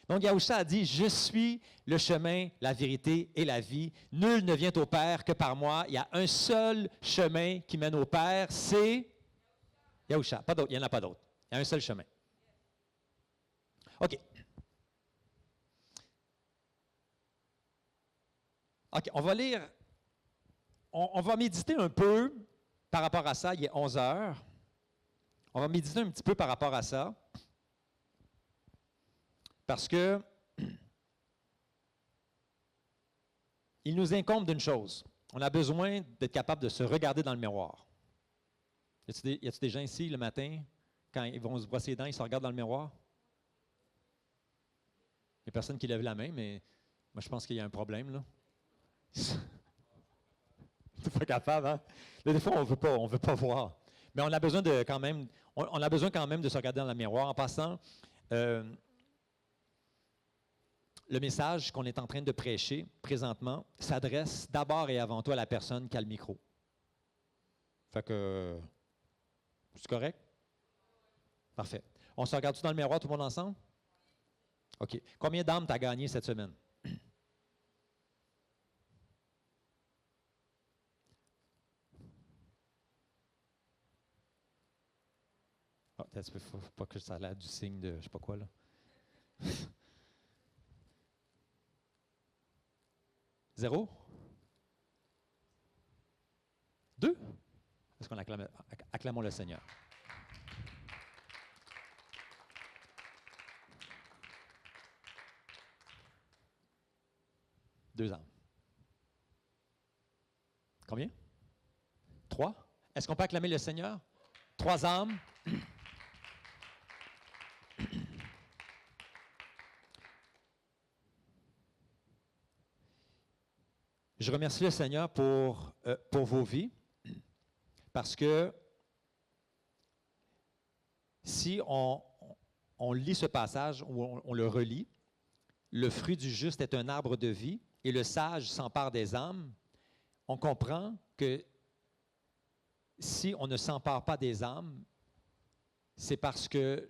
Donc, Yahusha a dit, « Je suis le chemin, la vérité et la vie. Nul ne vient au Père que par moi. » Il y a un seul chemin qui mène au Père, c'est Yahusha. Pas d'autre, il n'y en a pas d'autre. Il y a un seul chemin. OK. OK, on va lire, on va méditer un peu par rapport à ça. Il est 11 heures. On va méditer un petit peu par rapport à ça. Parce que il nous incombe d'une chose. On a besoin d'être capable de se regarder dans le miroir. Y a-t-il des gens ici le matin, quand ils vont se brosser les dents, ils se regardent dans le miroir? Il n'y a personne qui lève la main, mais moi je pense qu'il y a un problème, là. C'est pas capable, hein? Des fois, on veut pas voir. Mais on a besoin quand même de se regarder dans le miroir. En passant, le message qu'on est en train de prêcher présentement s'adresse d'abord et avant tout à la personne qui a le micro. Fait que, c'est correct? Parfait. On se regarde-tu dans le miroir, tout le monde ensemble? OK. Combien d'âmes tu as gagné cette semaine? Oh, il ne faut pas que ça a l'air du signe de je ne sais pas quoi, là. 0? 2? Est-ce qu'on acclamons le Seigneur? Deux âmes. Combien? 3? Est-ce qu'on peut acclamer le Seigneur? 3 âmes. Je remercie le Seigneur pour vos vies, parce que si on lit ce passage ou on le relit, le fruit du juste est un arbre de vie et le sage s'empare des âmes, on comprend que si on ne s'empare pas des âmes, c'est parce que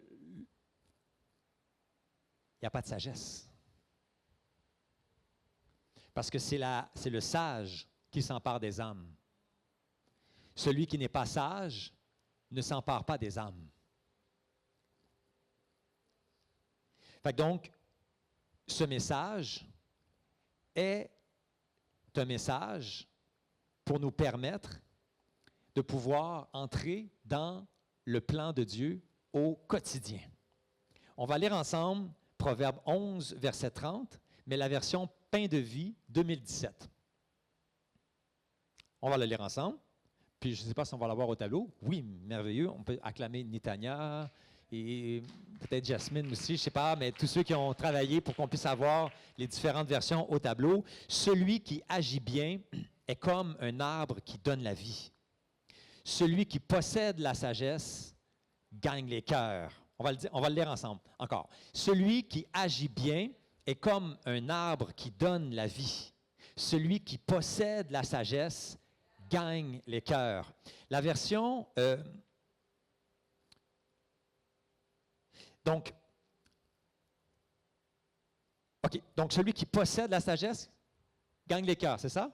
il n'y a pas de sagesse. Parce que c'est le sage qui s'empare des âmes. Celui qui n'est pas sage ne s'empare pas des âmes. Fait que donc, ce message est un message pour nous permettre de pouvoir entrer dans le plan de Dieu au quotidien. On va lire ensemble Proverbe 11, verset 30, mais la version Pain de vie 2017. On va le lire ensemble. Puis je ne sais pas si on va l'avoir au tableau. Oui, merveilleux. On peut acclamer Nitania et peut-être Jasmine aussi, je ne sais pas, mais tous ceux qui ont travaillé pour qu'on puisse avoir les différentes versions au tableau. Celui qui agit bien est comme un arbre qui donne la vie. Celui qui possède la sagesse gagne les cœurs. On va le lire ensemble. Encore. Celui qui agit bien est comme un arbre qui donne la vie. Celui qui possède la sagesse gagne les cœurs. La version... Donc, celui qui possède la sagesse gagne les cœurs, c'est ça?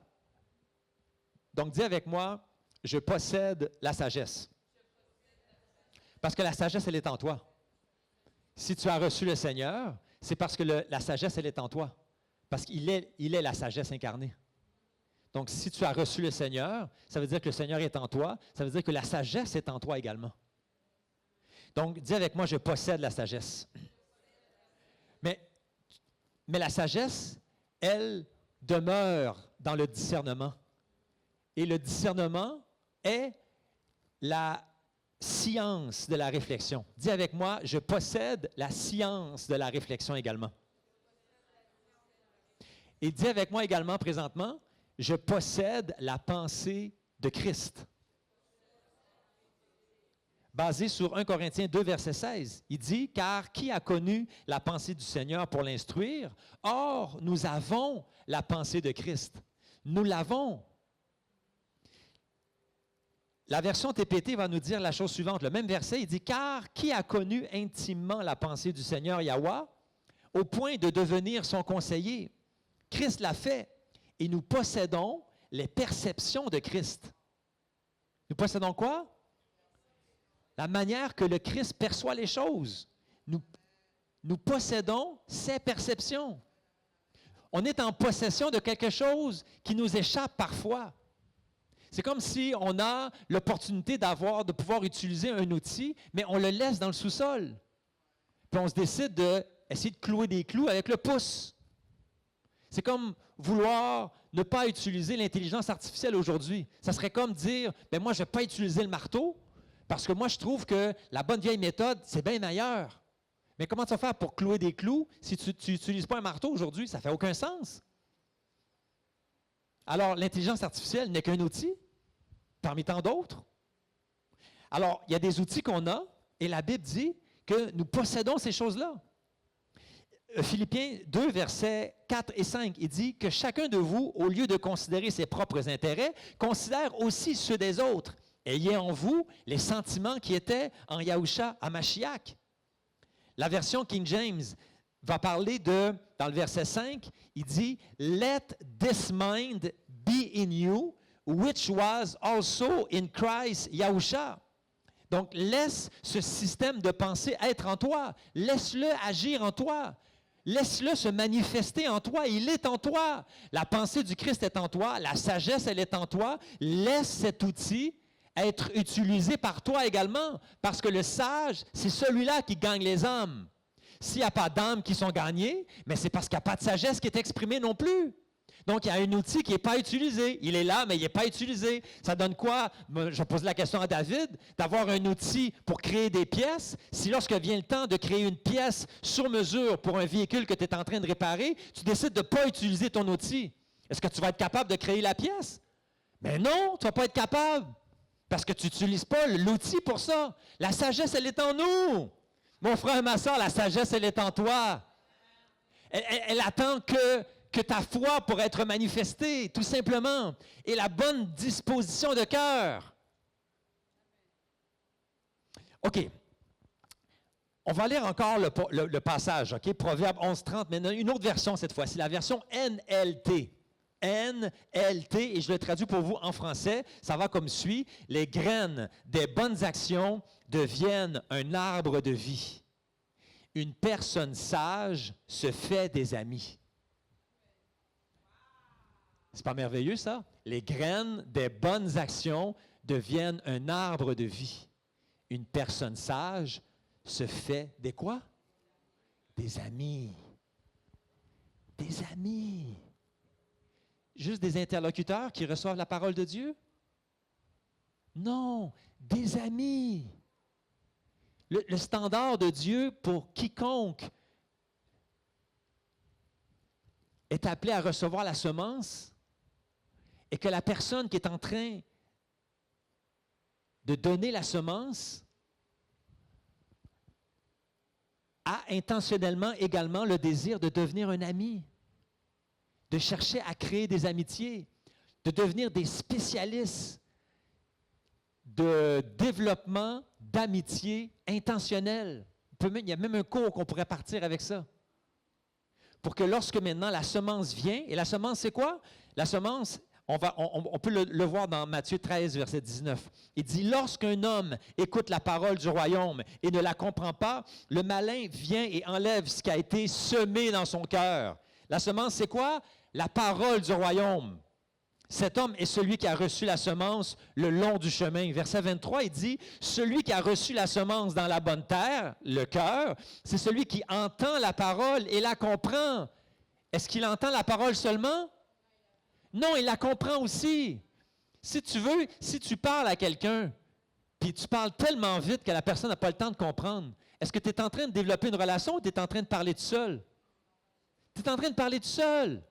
Donc, dis avec moi, je possède la sagesse. Parce que la sagesse, elle est en toi. Si tu as reçu le Seigneur, c'est parce que la sagesse, elle est en toi. Parce qu'il est la sagesse incarnée. Donc, si tu as reçu le Seigneur, ça veut dire que le Seigneur est en toi. Ça veut dire que la sagesse est en toi également. Donc, dis avec moi, je possède la sagesse. Mais la sagesse, elle demeure dans le discernement. Et le discernement est la science de la réflexion. Dis avec moi, je possède la science de la réflexion également. Et dis avec moi également présentement, je possède la pensée de Christ. Basé sur 1 Corinthiens 2, verset 16. Il dit, « Car qui a connu la pensée du Seigneur pour l'instruire? Or, nous avons la pensée de Christ. » Nous l'avons. La version TPT va nous dire la chose suivante. Le même verset, il dit, « Car qui a connu intimement la pensée du Seigneur Yahweh au point de devenir son conseiller? Christ l'a fait et nous possédons les perceptions de Christ. » Nous possédons quoi? La manière que le Christ perçoit les choses. Nous possédons ses perceptions. On est en possession de quelque chose qui nous échappe parfois. C'est comme si on a l'opportunité de pouvoir utiliser un outil, mais on le laisse dans le sous-sol. Puis on se décide d'essayer de clouer des clous avec le pouce. C'est comme vouloir ne pas utiliser l'intelligence artificielle aujourd'hui. Ça serait comme dire, « moi, je ne vais pas utiliser le marteau, parce que moi, je trouve que la bonne vieille méthode, c'est bien meilleur. » Mais comment tu vas faire pour clouer des clous si tu n'utilises pas un marteau aujourd'hui? Ça ne fait aucun sens. Alors, l'intelligence artificielle n'est qu'un outil, parmi tant d'autres. Alors, il y a des outils qu'on a, et la Bible dit que nous possédons ces choses-là. Philippiens 2, versets 4 et 5, il dit que chacun de vous, au lieu de considérer ses propres intérêts, considère aussi ceux des autres. Ayez en vous les sentiments qui étaient en Yahushua à Mashiach. La version King James va parler dans le verset 5, il dit « Let this mind be in you, which was also in Christ Yahushua. » Donc, laisse ce système de pensée être en toi. Laisse-le agir en toi. Laisse-le se manifester en toi. Il est en toi. La pensée du Christ est en toi. La sagesse, elle est en toi. Laisse cet outil être utilisé par toi également. Parce que le sage, c'est celui-là qui gagne les âmes. S'il n'y a pas d'âmes qui sont gagnées, mais c'est parce qu'il n'y a pas de sagesse qui est exprimée non plus. Donc, il y a un outil qui n'est pas utilisé. Il est là, mais il n'est pas utilisé. Ça donne quoi? Je pose la question à David, d'avoir un outil pour créer des pièces. Si lorsque vient le temps de créer une pièce sur mesure pour un véhicule que tu es en train de réparer, tu décides de ne pas utiliser ton outil. Est-ce que tu vas être capable de créer la pièce? Mais non, tu ne vas pas être capable. Parce que tu n'utilises pas l'outil pour ça. La sagesse, elle est en nous. Mon frère et ma soeur, la sagesse, elle est en toi. Elle attend que ta foi pourrait être manifestée, tout simplement, et la bonne disposition de cœur. OK. On va lire encore le passage, OK? Proverbe 11:30, mais une autre version cette fois-ci, la version NLT. NLT, et je le traduis pour vous en français, ça va comme suit. Les graines des bonnes actions deviennent un arbre de vie. Une personne sage se fait des amis. C'est pas merveilleux, ça? Les graines des bonnes actions deviennent un arbre de vie. Une personne sage se fait des quoi? Des amis. Des amis. Juste des interlocuteurs qui reçoivent la parole de Dieu? Non, des amis. Le standard de Dieu pour quiconque est appelé à recevoir la semence, et que la personne qui est en train de donner la semence a intentionnellement également le désir de devenir un ami, de chercher à créer des amitiés, de devenir des spécialistes de développement d'amitié intentionnelle. Il y a même un cours qu'on pourrait partir avec ça. Pour que lorsque maintenant la semence vient, et la semence c'est quoi? La semence, on peut le voir dans Matthieu 13, verset 19. Il dit, lorsqu'un homme écoute la parole du royaume et ne la comprend pas, le malin vient et enlève ce qui a été semé dans son cœur. La semence, c'est quoi? La parole du royaume. Cet homme est celui qui a reçu la semence le long du chemin. Verset 23, il dit, celui qui a reçu la semence dans la bonne terre, le cœur, c'est celui qui entend la parole et la comprend. Est-ce qu'il entend la parole seulement? Non, il la comprend aussi. Si tu veux, si tu parles à quelqu'un, puis tu parles tellement vite que la personne n'a pas le temps de comprendre, est-ce que tu es en train de développer une relation ou tu es en train de parler tout seul? Tu es en train de parler tout seul.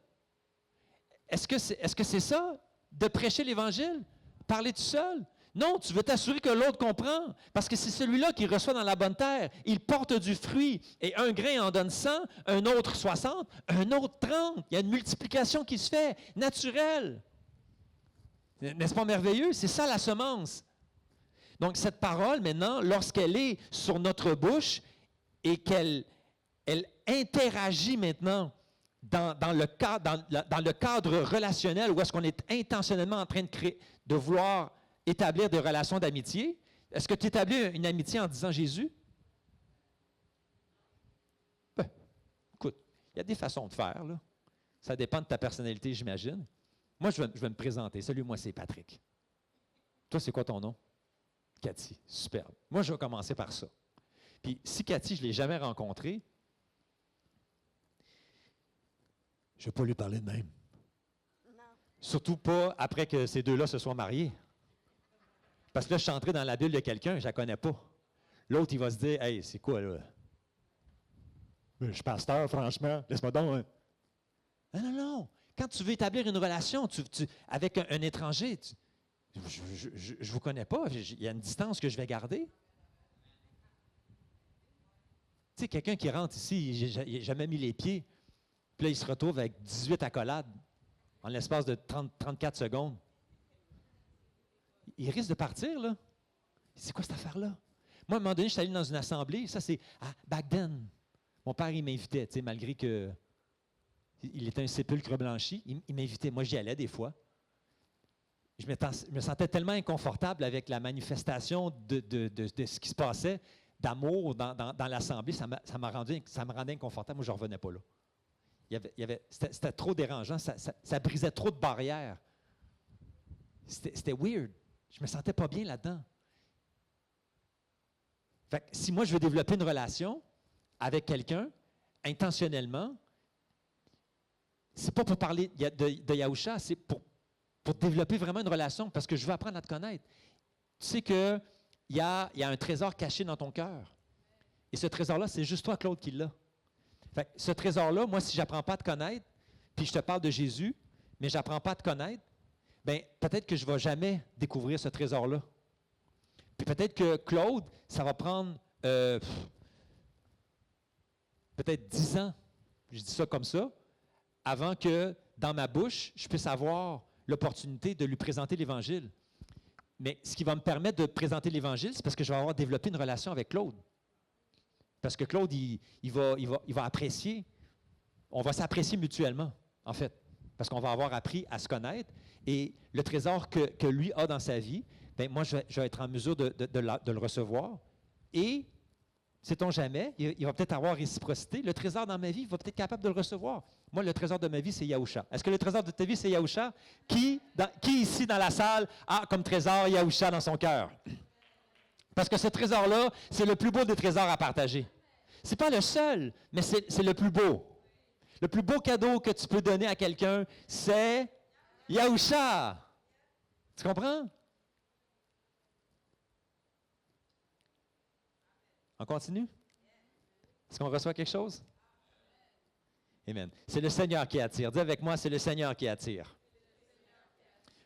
Est-ce que c'est ça, de prêcher l'Évangile? Parler tout seul? Non, tu veux t'assurer que l'autre comprend. Parce que c'est celui-là qui reçoit dans la bonne terre. Il porte du fruit. Et un grain en donne 100, un autre 60, un autre 30. Il y a une multiplication qui se fait, naturelle. N'est-ce pas merveilleux? C'est ça la semence. Donc cette parole, maintenant, lorsqu'elle est sur notre bouche et qu'elle interagit maintenant dans le cadre relationnel où est-ce qu'on est intentionnellement en train de vouloir établir des relations d'amitié. Est-ce que tu établis une amitié en disant Jésus? Ben, écoute, il y a des façons de faire, là. Ça dépend de ta personnalité, j'imagine. Moi, je vais me présenter. Salut, moi, c'est Patrick. Toi, c'est quoi ton nom? Cathy. Superbe. Moi, je vais commencer par ça. Puis, si Cathy, je ne l'ai jamais rencontrée, je ne vais pas lui parler de même. Non. Surtout pas après que ces deux-là se soient mariés. Parce que là, je suis entré dans la bulle de quelqu'un, je ne la connais pas. L'autre, il va se dire, « Hey, c'est quoi, là? Je suis pasteur, franchement. Laisse-moi donc. » Non, non, non. Quand tu veux établir une relation avec un étranger, je ne vous connais pas. Il y a une distance que je vais garder. Tu sais, quelqu'un qui rentre ici, il n'a jamais mis les pieds. Puis là, il se retrouve avec 18 accolades en l'espace de 34 secondes. Il risque de partir, là. C'est quoi cette affaire-là? Moi, à un moment donné, je suis allé dans une assemblée. Ça, c'est back then. Mon père, il m'invitait, tu sais, malgré que il était un sépulcre blanchi. Il m'invitait. Moi, j'y allais des fois. Je me sentais tellement inconfortable avec la manifestation de ce qui se passait d'amour dans l'assemblée, ça me rendait inconfortable. Moi, je ne revenais pas là. C'était trop dérangeant, ça brisait trop de barrières. C'était weird. Je ne me sentais pas bien là-dedans. Fait que si moi, je veux développer une relation avec quelqu'un, intentionnellement, c'est pas pour parler de Yahusha, c'est pour développer vraiment une relation, parce que je veux apprendre à te connaître. Tu sais qu'il y a un trésor caché dans ton cœur. Et ce trésor-là, c'est juste toi, Claude, qui l'a. Fait que ce trésor-là, moi, si je n'apprends pas à te connaître, puis je te parle de Jésus, mais je n'apprends pas à te connaître, bien, peut-être que je ne vais jamais découvrir ce trésor-là. Puis peut-être que Claude, ça va prendre peut-être 10 ans, je dis ça comme ça, avant que, dans ma bouche, je puisse avoir l'opportunité de lui présenter l'Évangile. Mais ce qui va me permettre de présenter l'Évangile, c'est parce que je vais avoir développé une relation avec Claude. Parce que Claude, il va apprécier, on va s'apprécier mutuellement, en fait, parce qu'on va avoir appris à se connaître. Et le trésor que lui a dans sa vie, bien, moi, je vais être en mesure de le recevoir. Et, sait-on jamais, il va peut-être avoir réciprocité. Le trésor dans ma vie, il va peut-être être capable de le recevoir. Moi, le trésor de ma vie, c'est Yahusha. Est-ce que le trésor de ta vie, c'est Yahusha? Qui ici dans la salle a comme trésor Yahusha dans son cœur? Parce que ce trésor-là, c'est le plus beau des trésors à partager. Ce n'est pas le seul, mais c'est le plus beau. Le plus beau cadeau que tu peux donner à quelqu'un, c'est Yahusha. Tu comprends? On continue? Est-ce qu'on reçoit quelque chose? Amen. C'est le Seigneur qui attire. Dis avec moi, c'est le Seigneur qui attire.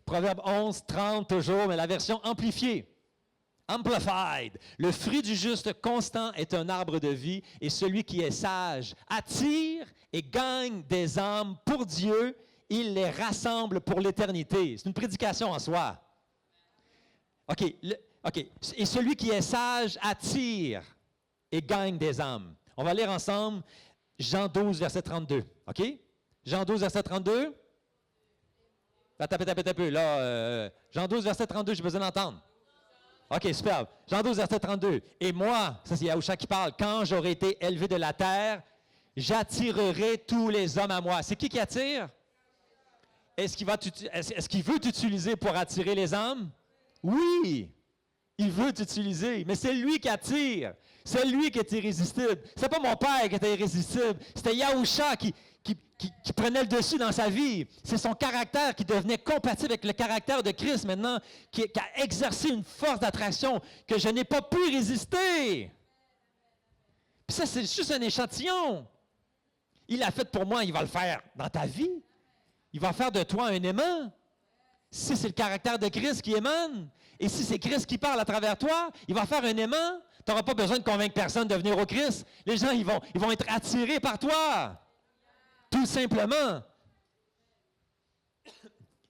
Proverbe 11, 30 toujours, mais la version amplifiée. Amplified. Le fruit du juste constant est un arbre de vie, et celui qui est sage attire et gagne des âmes pour Dieu. Il les rassemble pour l'éternité. C'est une prédication en soi. OK. Et celui qui est sage attire et gagne des âmes. On va lire ensemble Jean 12, verset 32. OK? Jean 12, verset 32. Tapez un peu. Là, Jean 12, verset 32, j'ai besoin d'entendre. OK, super. Jean 12, verset 32. Et moi, ça c'est Yahusha qui parle, quand j'aurai été élevé de la terre, j'attirerai tous les hommes à moi. C'est qui attire? Est-ce qu'il veut t'utiliser pour attirer les âmes? Oui, il veut t'utiliser, mais c'est lui qui attire. C'est lui qui est irrésistible. C'est pas mon père qui était irrésistible. C'était Yahusha qui prenait le dessus dans sa vie. C'est son caractère qui devenait compatible avec le caractère de Christ maintenant, qui a exercé une force d'attraction que je n'ai pas pu résister. Puis ça, c'est juste un échantillon. Il l'a fait pour moi, il va le faire dans ta vie. Il va faire de toi un aimant. Si c'est le caractère de Christ qui émane, et si c'est Christ qui parle à travers toi, il va faire un aimant. Tu n'auras pas besoin de convaincre personne de venir au Christ. Les gens, ils vont être attirés par toi. Tout simplement.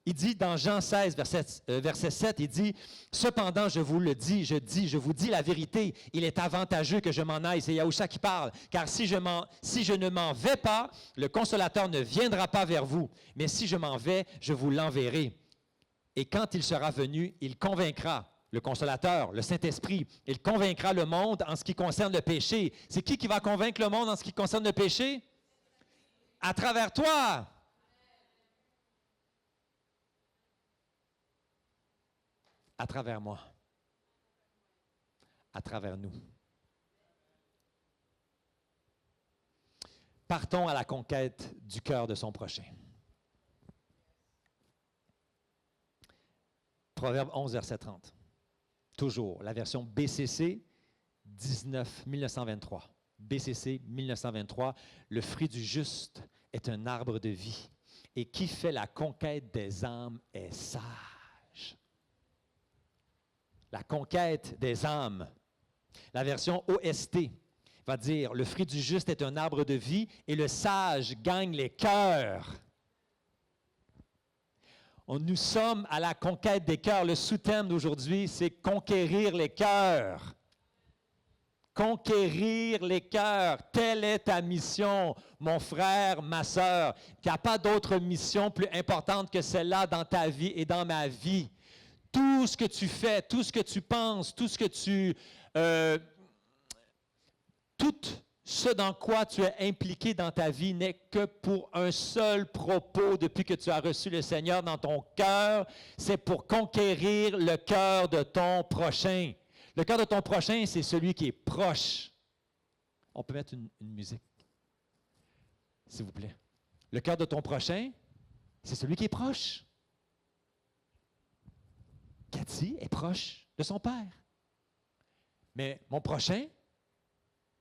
Il dit dans Jean 16, verset 7, il dit « Cependant, je vous le dis, je vous dis la vérité, il est avantageux que je m'en aille. » C'est Yahusha qui parle. « Car si je ne m'en vais pas, le Consolateur ne viendra pas vers vous. Mais si je m'en vais, je vous l'enverrai. Et quand il sera venu, il convaincra. » Le Consolateur, le Saint-Esprit, il convaincra le monde en ce qui concerne le péché. C'est qui va convaincre le monde en ce qui concerne le péché? À travers toi. À travers moi. À travers nous. Partons à la conquête du cœur de son prochain. Proverbe 11, verset 30. Toujours, la version BCC 1923. BCC 1923. Le fruit du juste est un arbre de vie. Et qui fait la conquête des âmes est sage. La conquête des âmes. La version OST va dire, le fruit du juste est un arbre de vie et le sage gagne les cœurs. Nous sommes à la conquête des cœurs. Le sous-thème d'aujourd'hui, c'est conquérir les cœurs. Conquérir les cœurs. Telle est ta mission, mon frère, ma sœur. Il n'y a pas d'autre mission plus importante que celle-là dans ta vie et dans ma vie. Tout ce que tu fais, tout ce que tu penses, tout ce que tu tout ce dans quoi tu es impliqué dans ta vie n'est que pour un seul propos depuis que tu as reçu le Seigneur dans ton cœur, c'est pour conquérir le cœur de ton prochain. Le cœur de ton prochain, c'est celui qui est proche. On peut mettre une musique, s'il vous plaît. Le cœur de ton prochain, c'est celui qui est proche. Cathy est proche de son père. Mais mon prochain,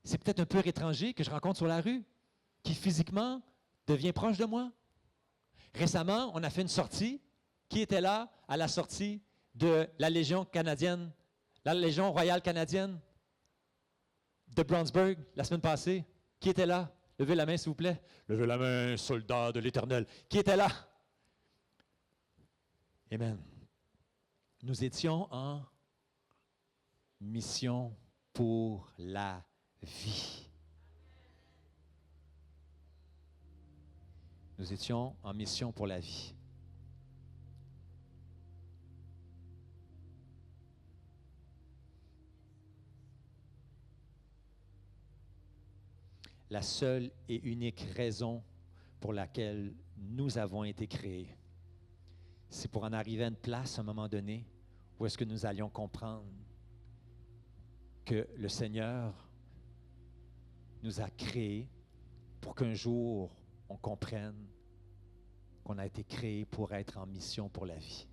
c'est peut-être un pur étranger que je rencontre sur la rue, qui physiquement devient proche de moi. Récemment, on a fait une sortie. Qui était là à la sortie de la Légion canadienne, la Légion royale canadienne de Brownsburg la semaine passée? Qui était là? Levez la main, s'il vous plaît. Levez la main, soldat de l'Éternel. Qui était là? Amen. Nous étions en mission pour la vie. Nous étions en mission pour la vie. La seule et unique raison pour laquelle nous avons été créés, c'est pour en arriver à une place à un moment donné où est-ce que nous allions comprendre que le Seigneur nous a créés pour qu'un jour on comprenne qu'on a été créé pour être en mission pour la vie.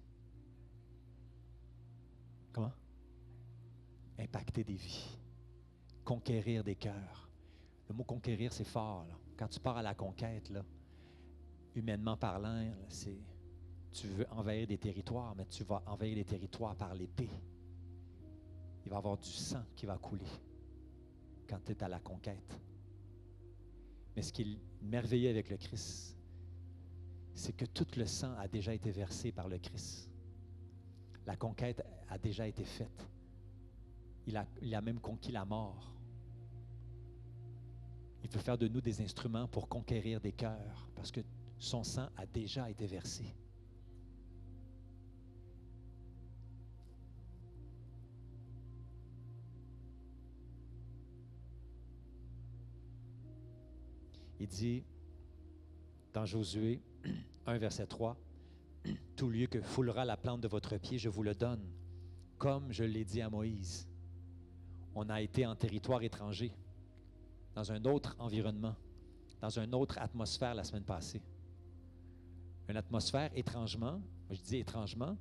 Comment? Impacter des vies, conquérir des cœurs. Le mot conquérir, c'est fort, là. Quand tu pars à la conquête, là, humainement parlant, là, tu veux envahir des territoires, mais tu vas envahir les territoires par l'épée. Il va y avoir du sang qui va couler quand tu es à la conquête. Mais ce qui est merveilleux avec le Christ, c'est que tout le sang a déjà été versé par le Christ. La conquête a déjà été faite. Il a même conquis la mort. Il peut faire de nous des instruments pour conquérir des cœurs, parce que son sang a déjà été versé. Il dit, dans Josué 1, verset 3, « Tout lieu que foulera la plante de votre pied, je vous le donne, comme je l'ai dit à Moïse. » On a été en territoire étranger, dans un autre environnement, dans une autre atmosphère la semaine passée. Une atmosphère étrangement, je dis étrangement,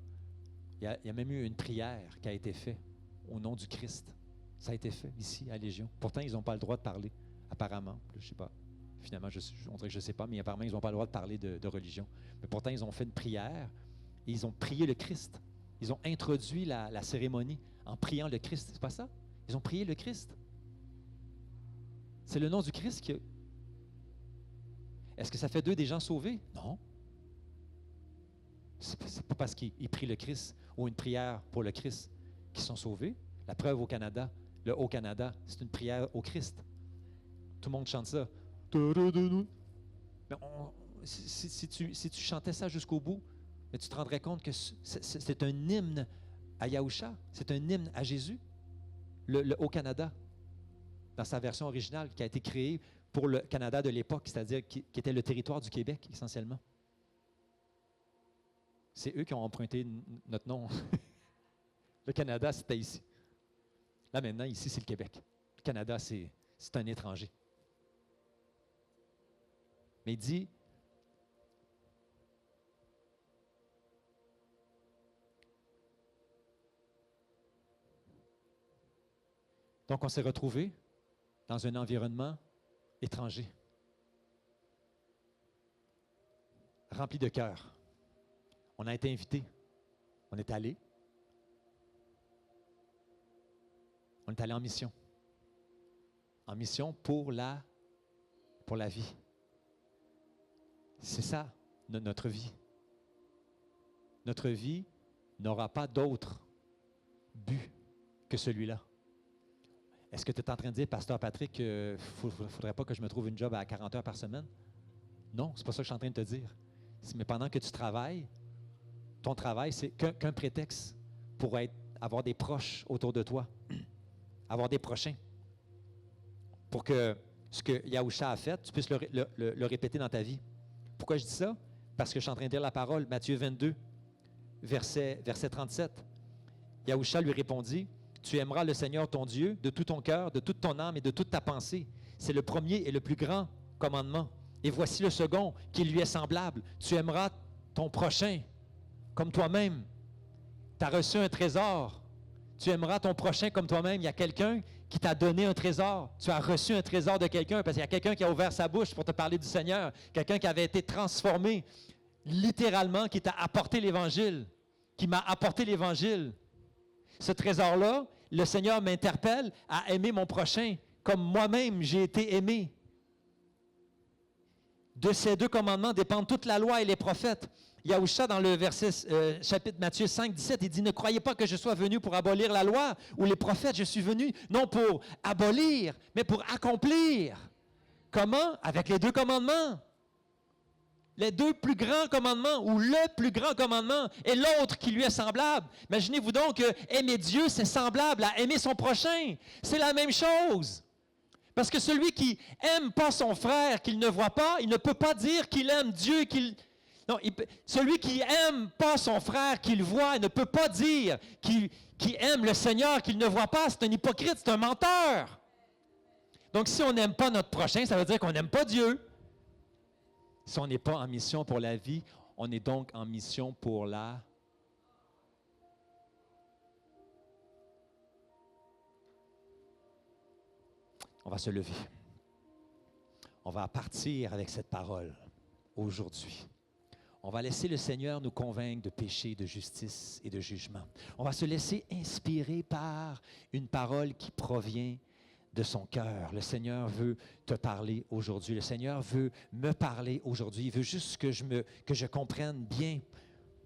il y a même eu une prière qui a été faite au nom du Christ. Ça a été fait ici, à Légion. Pourtant, ils n'ont pas le droit de parler, apparemment. Je ne sais pas. Finalement, on dirait que je ne sais pas, mais apparemment, ils n'ont pas le droit de parler de religion. Mais pourtant, ils ont fait une prière et ils ont prié le Christ. Ils ont introduit la cérémonie en priant le Christ. C'est pas ça? Ils ont prié le Christ. C'est le nom du Christ qui... Est-ce que ça fait d'eux des gens sauvés? Non. C'est pas parce qu'ils prient le Christ ou une prière pour le Christ qu'ils sont sauvés. La preuve au Canada, le Haut-Canada, c'est une prière au Christ. Tout le monde chante ça. Mais si tu chantais ça jusqu'au bout, mais tu te rendrais compte que c'est un hymne à Yahusha, c'est un hymne à Jésus, le Haut-Canada, dans sa version originale, qui a été créée pour le Canada de l'époque, c'est-à-dire qui était le territoire du Québec, essentiellement. C'est eux qui ont emprunté notre nom. Le Canada, c'était ici. Là, maintenant, ici, c'est le Québec. Le Canada, c'est un étranger. Mais il dit, donc on s'est retrouvés dans un environnement étranger, rempli de cœur. On a été invités, on est allé en mission pour la vie. C'est ça, notre vie. Notre vie n'aura pas d'autre but que celui-là. Est-ce que tu es en train de dire, Pasteur Patrick, qu'il ne faudrait pas que je me trouve une job à 40 heures par semaine? Non, c'est pas ça que je suis en train de te dire. Mais pendant que tu travailles, ton travail, c'est qu'un prétexte pour avoir des proches autour de toi, avoir des prochains. pour que ce que Yahusha a fait, tu puisses le répéter dans ta vie. Pourquoi je dis ça? Parce que je suis en train de lire la parole, Matthieu 22, verset 37. Yahusha lui répondit, « Tu aimeras le Seigneur ton Dieu de tout ton cœur, de toute ton âme et de toute ta pensée. C'est le premier et le plus grand commandement. Et voici le second qui lui est semblable. Tu aimeras ton prochain comme toi-même. Tu as reçu un trésor. Tu aimeras ton prochain comme toi-même. Il y a quelqu'un qui t'a donné un trésor. Tu as reçu un trésor de quelqu'un parce qu'il y a quelqu'un qui a ouvert sa bouche pour te parler du Seigneur. Quelqu'un qui avait été transformé, littéralement, qui t'a apporté l'Évangile, qui m'a apporté l'Évangile. Ce trésor-là, le Seigneur m'interpelle à aimer mon prochain comme moi-même j'ai été aimé. De ces deux commandements dépendent toute la loi et les prophètes. Yahusha, dans le chapitre Matthieu 5, 17, il dit « Ne croyez pas que je sois venu pour abolir la loi ou les prophètes. Je suis venu non pour abolir, mais pour accomplir. » Comment? Avec les deux commandements. Les deux plus grands commandements, ou le plus grand commandement, et l'autre qui lui est semblable. Imaginez-vous donc que aimer Dieu, c'est semblable à aimer son prochain. C'est la même chose. Parce que celui qui aime pas son frère, qu'il ne voit pas, il ne peut pas dire qu'il aime Dieu, Non, celui qui aime pas son frère qu'il voit ne peut pas dire qu'il aime le Seigneur qu'il ne voit pas. C'est un hypocrite, c'est un menteur. Donc, si on n'aime pas notre prochain, ça veut dire qu'on n'aime pas Dieu. Si on n'est pas en mission pour la vie, on est donc en mission pour la... On va se lever. On va partir avec cette parole aujourd'hui. On va laisser le Seigneur nous convaincre de péché, de justice et de jugement. On va se laisser inspirer par une parole qui provient de son cœur. Le Seigneur veut te parler aujourd'hui. Le Seigneur veut me parler aujourd'hui. Il veut juste que je comprenne bien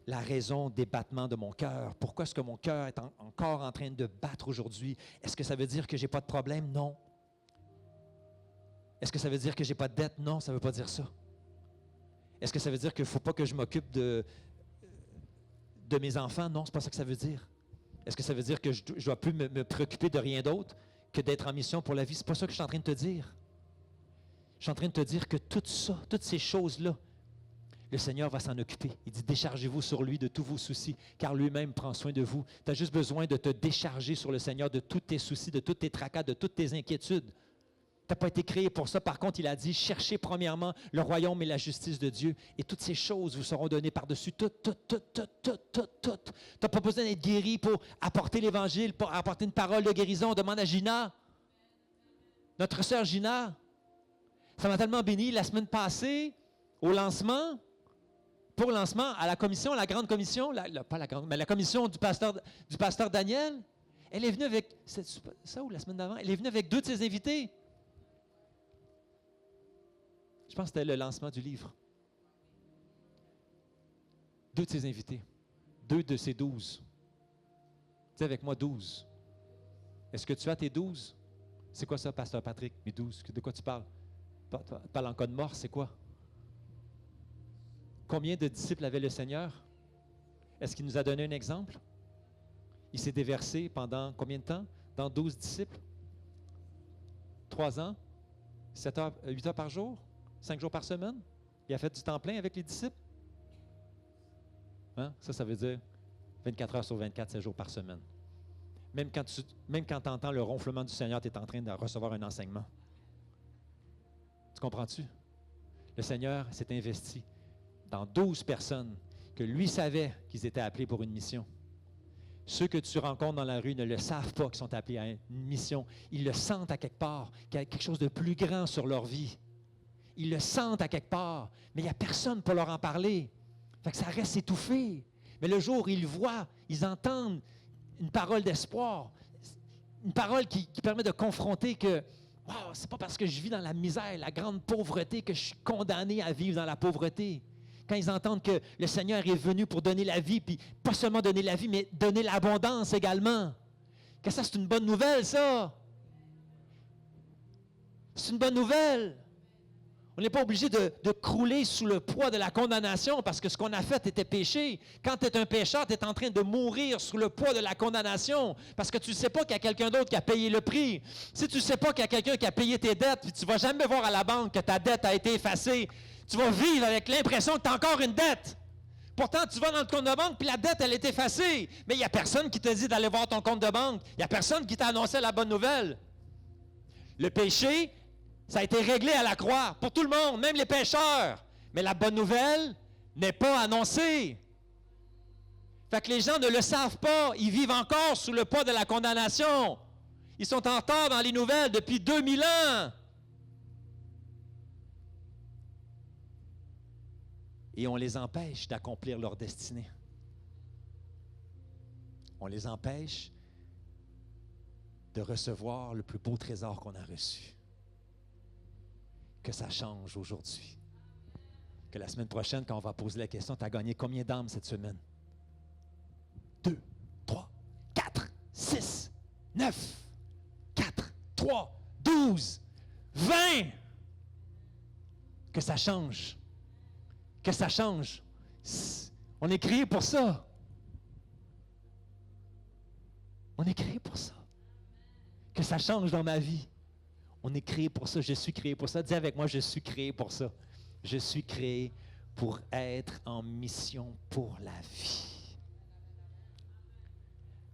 la raison des battements de mon cœur. Pourquoi est-ce que mon cœur est encore en train de battre aujourd'hui? Est-ce que ça veut dire que je n'ai pas de problème? Non. Est-ce que ça veut dire que je n'ai pas de dette? Non, ça ne veut pas dire ça. Est-ce que ça veut dire qu'il ne faut pas que je m'occupe de mes enfants? Non, ce n'est pas ça que ça veut dire. Est-ce que ça veut dire que je ne dois plus me préoccuper de rien d'autre que d'être en mission pour la vie? Ce n'est pas ça que je suis en train de te dire. Je suis en train de te dire que tout ça, toutes ces choses-là, le Seigneur va s'en occuper. Il dit, déchargez-vous sur lui de tous vos soucis, car lui-même prend soin de vous. Tu as juste besoin de te décharger sur le Seigneur de tous tes soucis, de toutes tes tracas, de toutes tes inquiétudes. Tu n'as pas été créé pour ça. Par contre, il a dit, cherchez premièrement le royaume et la justice de Dieu, et toutes ces choses vous seront données par-dessus tout. Tu n'as pas besoin d'être guéri pour apporter l'Évangile, pour apporter une parole de guérison. Demande à Gina, notre sœur Gina. Ça m'a tellement béni la semaine passée, au lancement, pour le lancement, à la commission, la grande commission, pas la grande, mais la commission du pasteur Daniel. Elle est venue avec, c'est ça ou la semaine d'avant? Elle est venue avec 2 de ses invités. Je pense que c'était le lancement du livre. 2 de ses invités. 2 de ses 12. Dis avec moi 12. Est-ce que tu as tes 12? C'est quoi ça, pasteur Patrick? Mes 12, de quoi tu parles? Tu parles en cas de mort, c'est quoi? Combien de disciples avait le Seigneur? Est-ce qu'il nous a donné un exemple? Il s'est déversé pendant combien de temps? Dans 12 disciples? 3 ans? 7 heures, 8 heures par jour? 5 jours par semaine? Il a fait du temps plein avec les disciples? Hein? Ça veut dire 24 heures sur 24, 7 jours par semaine. Même quand tu entends le ronflement du Seigneur, tu es en train de recevoir un enseignement. Tu comprends-tu? Le Seigneur s'est investi dans 12 personnes que lui savait qu'ils étaient appelés pour une mission. Ceux que tu rencontres dans la rue ne le savent pas qu'ils sont appelés à une mission. Ils le sentent à quelque part, qu'il y a quelque chose de plus grand sur leur vie. Ils le sentent à quelque part, mais il n'y a personne pour leur en parler. Fait que ça reste étouffé. Mais le jour où ils voient, ils entendent une parole d'espoir, une parole qui permet de confronter que wow, c'est pas parce que je vis dans la misère, la grande pauvreté, que je suis condamné à vivre dans la pauvreté. Quand ils entendent que le Seigneur est venu pour donner la vie, puis pas seulement donner la vie, mais donner l'abondance également. Que ça, c'est une bonne nouvelle, ça. C'est une bonne nouvelle. On n'est pas obligé de crouler sous le poids de la condamnation parce que ce qu'on a fait était péché. Quand tu es un pécheur, tu es en train de mourir sous le poids de la condamnation parce que tu ne sais pas qu'il y a quelqu'un d'autre qui a payé le prix. Si tu ne sais pas qu'il y a quelqu'un qui a payé tes dettes, puis tu ne vas jamais voir à la banque que ta dette a été effacée, tu vas vivre avec l'impression que tu as encore une dette. Pourtant, tu vas dans le compte de banque, puis la dette, elle est effacée. Mais il n'y a personne qui te dit d'aller voir ton compte de banque. Il n'y a personne qui t'a annoncé la bonne nouvelle. Le péché, ça a été réglé à la croix pour tout le monde, même les pécheurs. Mais la bonne nouvelle n'est pas annoncée. Fait que les gens ne le savent pas. Ils vivent encore sous le poids de la condamnation. Ils sont en retard dans les nouvelles depuis 2000 ans. Et on les empêche d'accomplir leur destinée. On les empêche de recevoir le plus beau trésor qu'on a reçu. Que ça change aujourd'hui. Que la semaine prochaine, quand on va poser la question, tu as gagné combien d'âmes cette semaine? 2, 3, 4, 6, 9, 4, 3, 12, 20. Que ça change. Que ça change. On est créé pour ça. On est créé pour ça. Que ça change dans ma vie. On est créé pour ça. Je suis créé pour ça. Dis avec moi, je suis créé pour ça. Je suis créé pour être en mission pour la vie.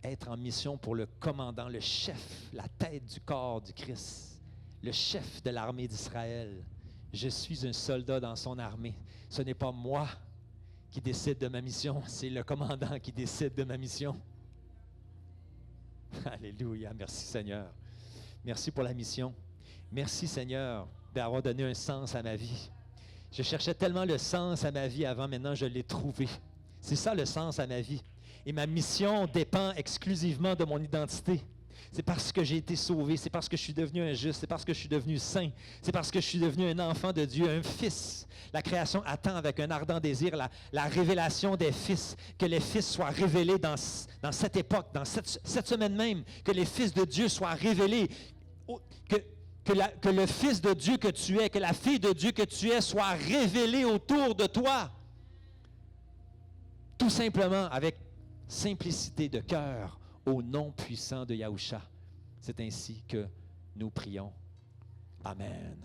Être en mission pour le commandant, le chef, la tête du corps du Christ, le chef de l'armée d'Israël. Je suis un soldat dans son armée. Ce n'est pas moi qui décide de ma mission, c'est le commandant qui décide de ma mission. Alléluia, merci Seigneur. Merci pour la mission. Merci Seigneur d'avoir donné un sens à ma vie. Je cherchais tellement le sens à ma vie avant, maintenant je l'ai trouvé. C'est ça le sens à ma vie. Et ma mission dépend exclusivement de mon identité. C'est parce que j'ai été sauvé, c'est parce que je suis devenu un juste, c'est parce que je suis devenu saint, c'est parce que je suis devenu un enfant de Dieu, un fils. La création attend avec un ardent désir la révélation des fils, que les fils soient révélés dans cette époque, dans cette semaine même, que les fils de Dieu soient révélés, que le fils de Dieu que tu es, que la fille de Dieu que tu es soit révélée autour de toi. Tout simplement, avec simplicité de cœur, au nom puissant de Yahushua. C'est ainsi que nous prions. Amen.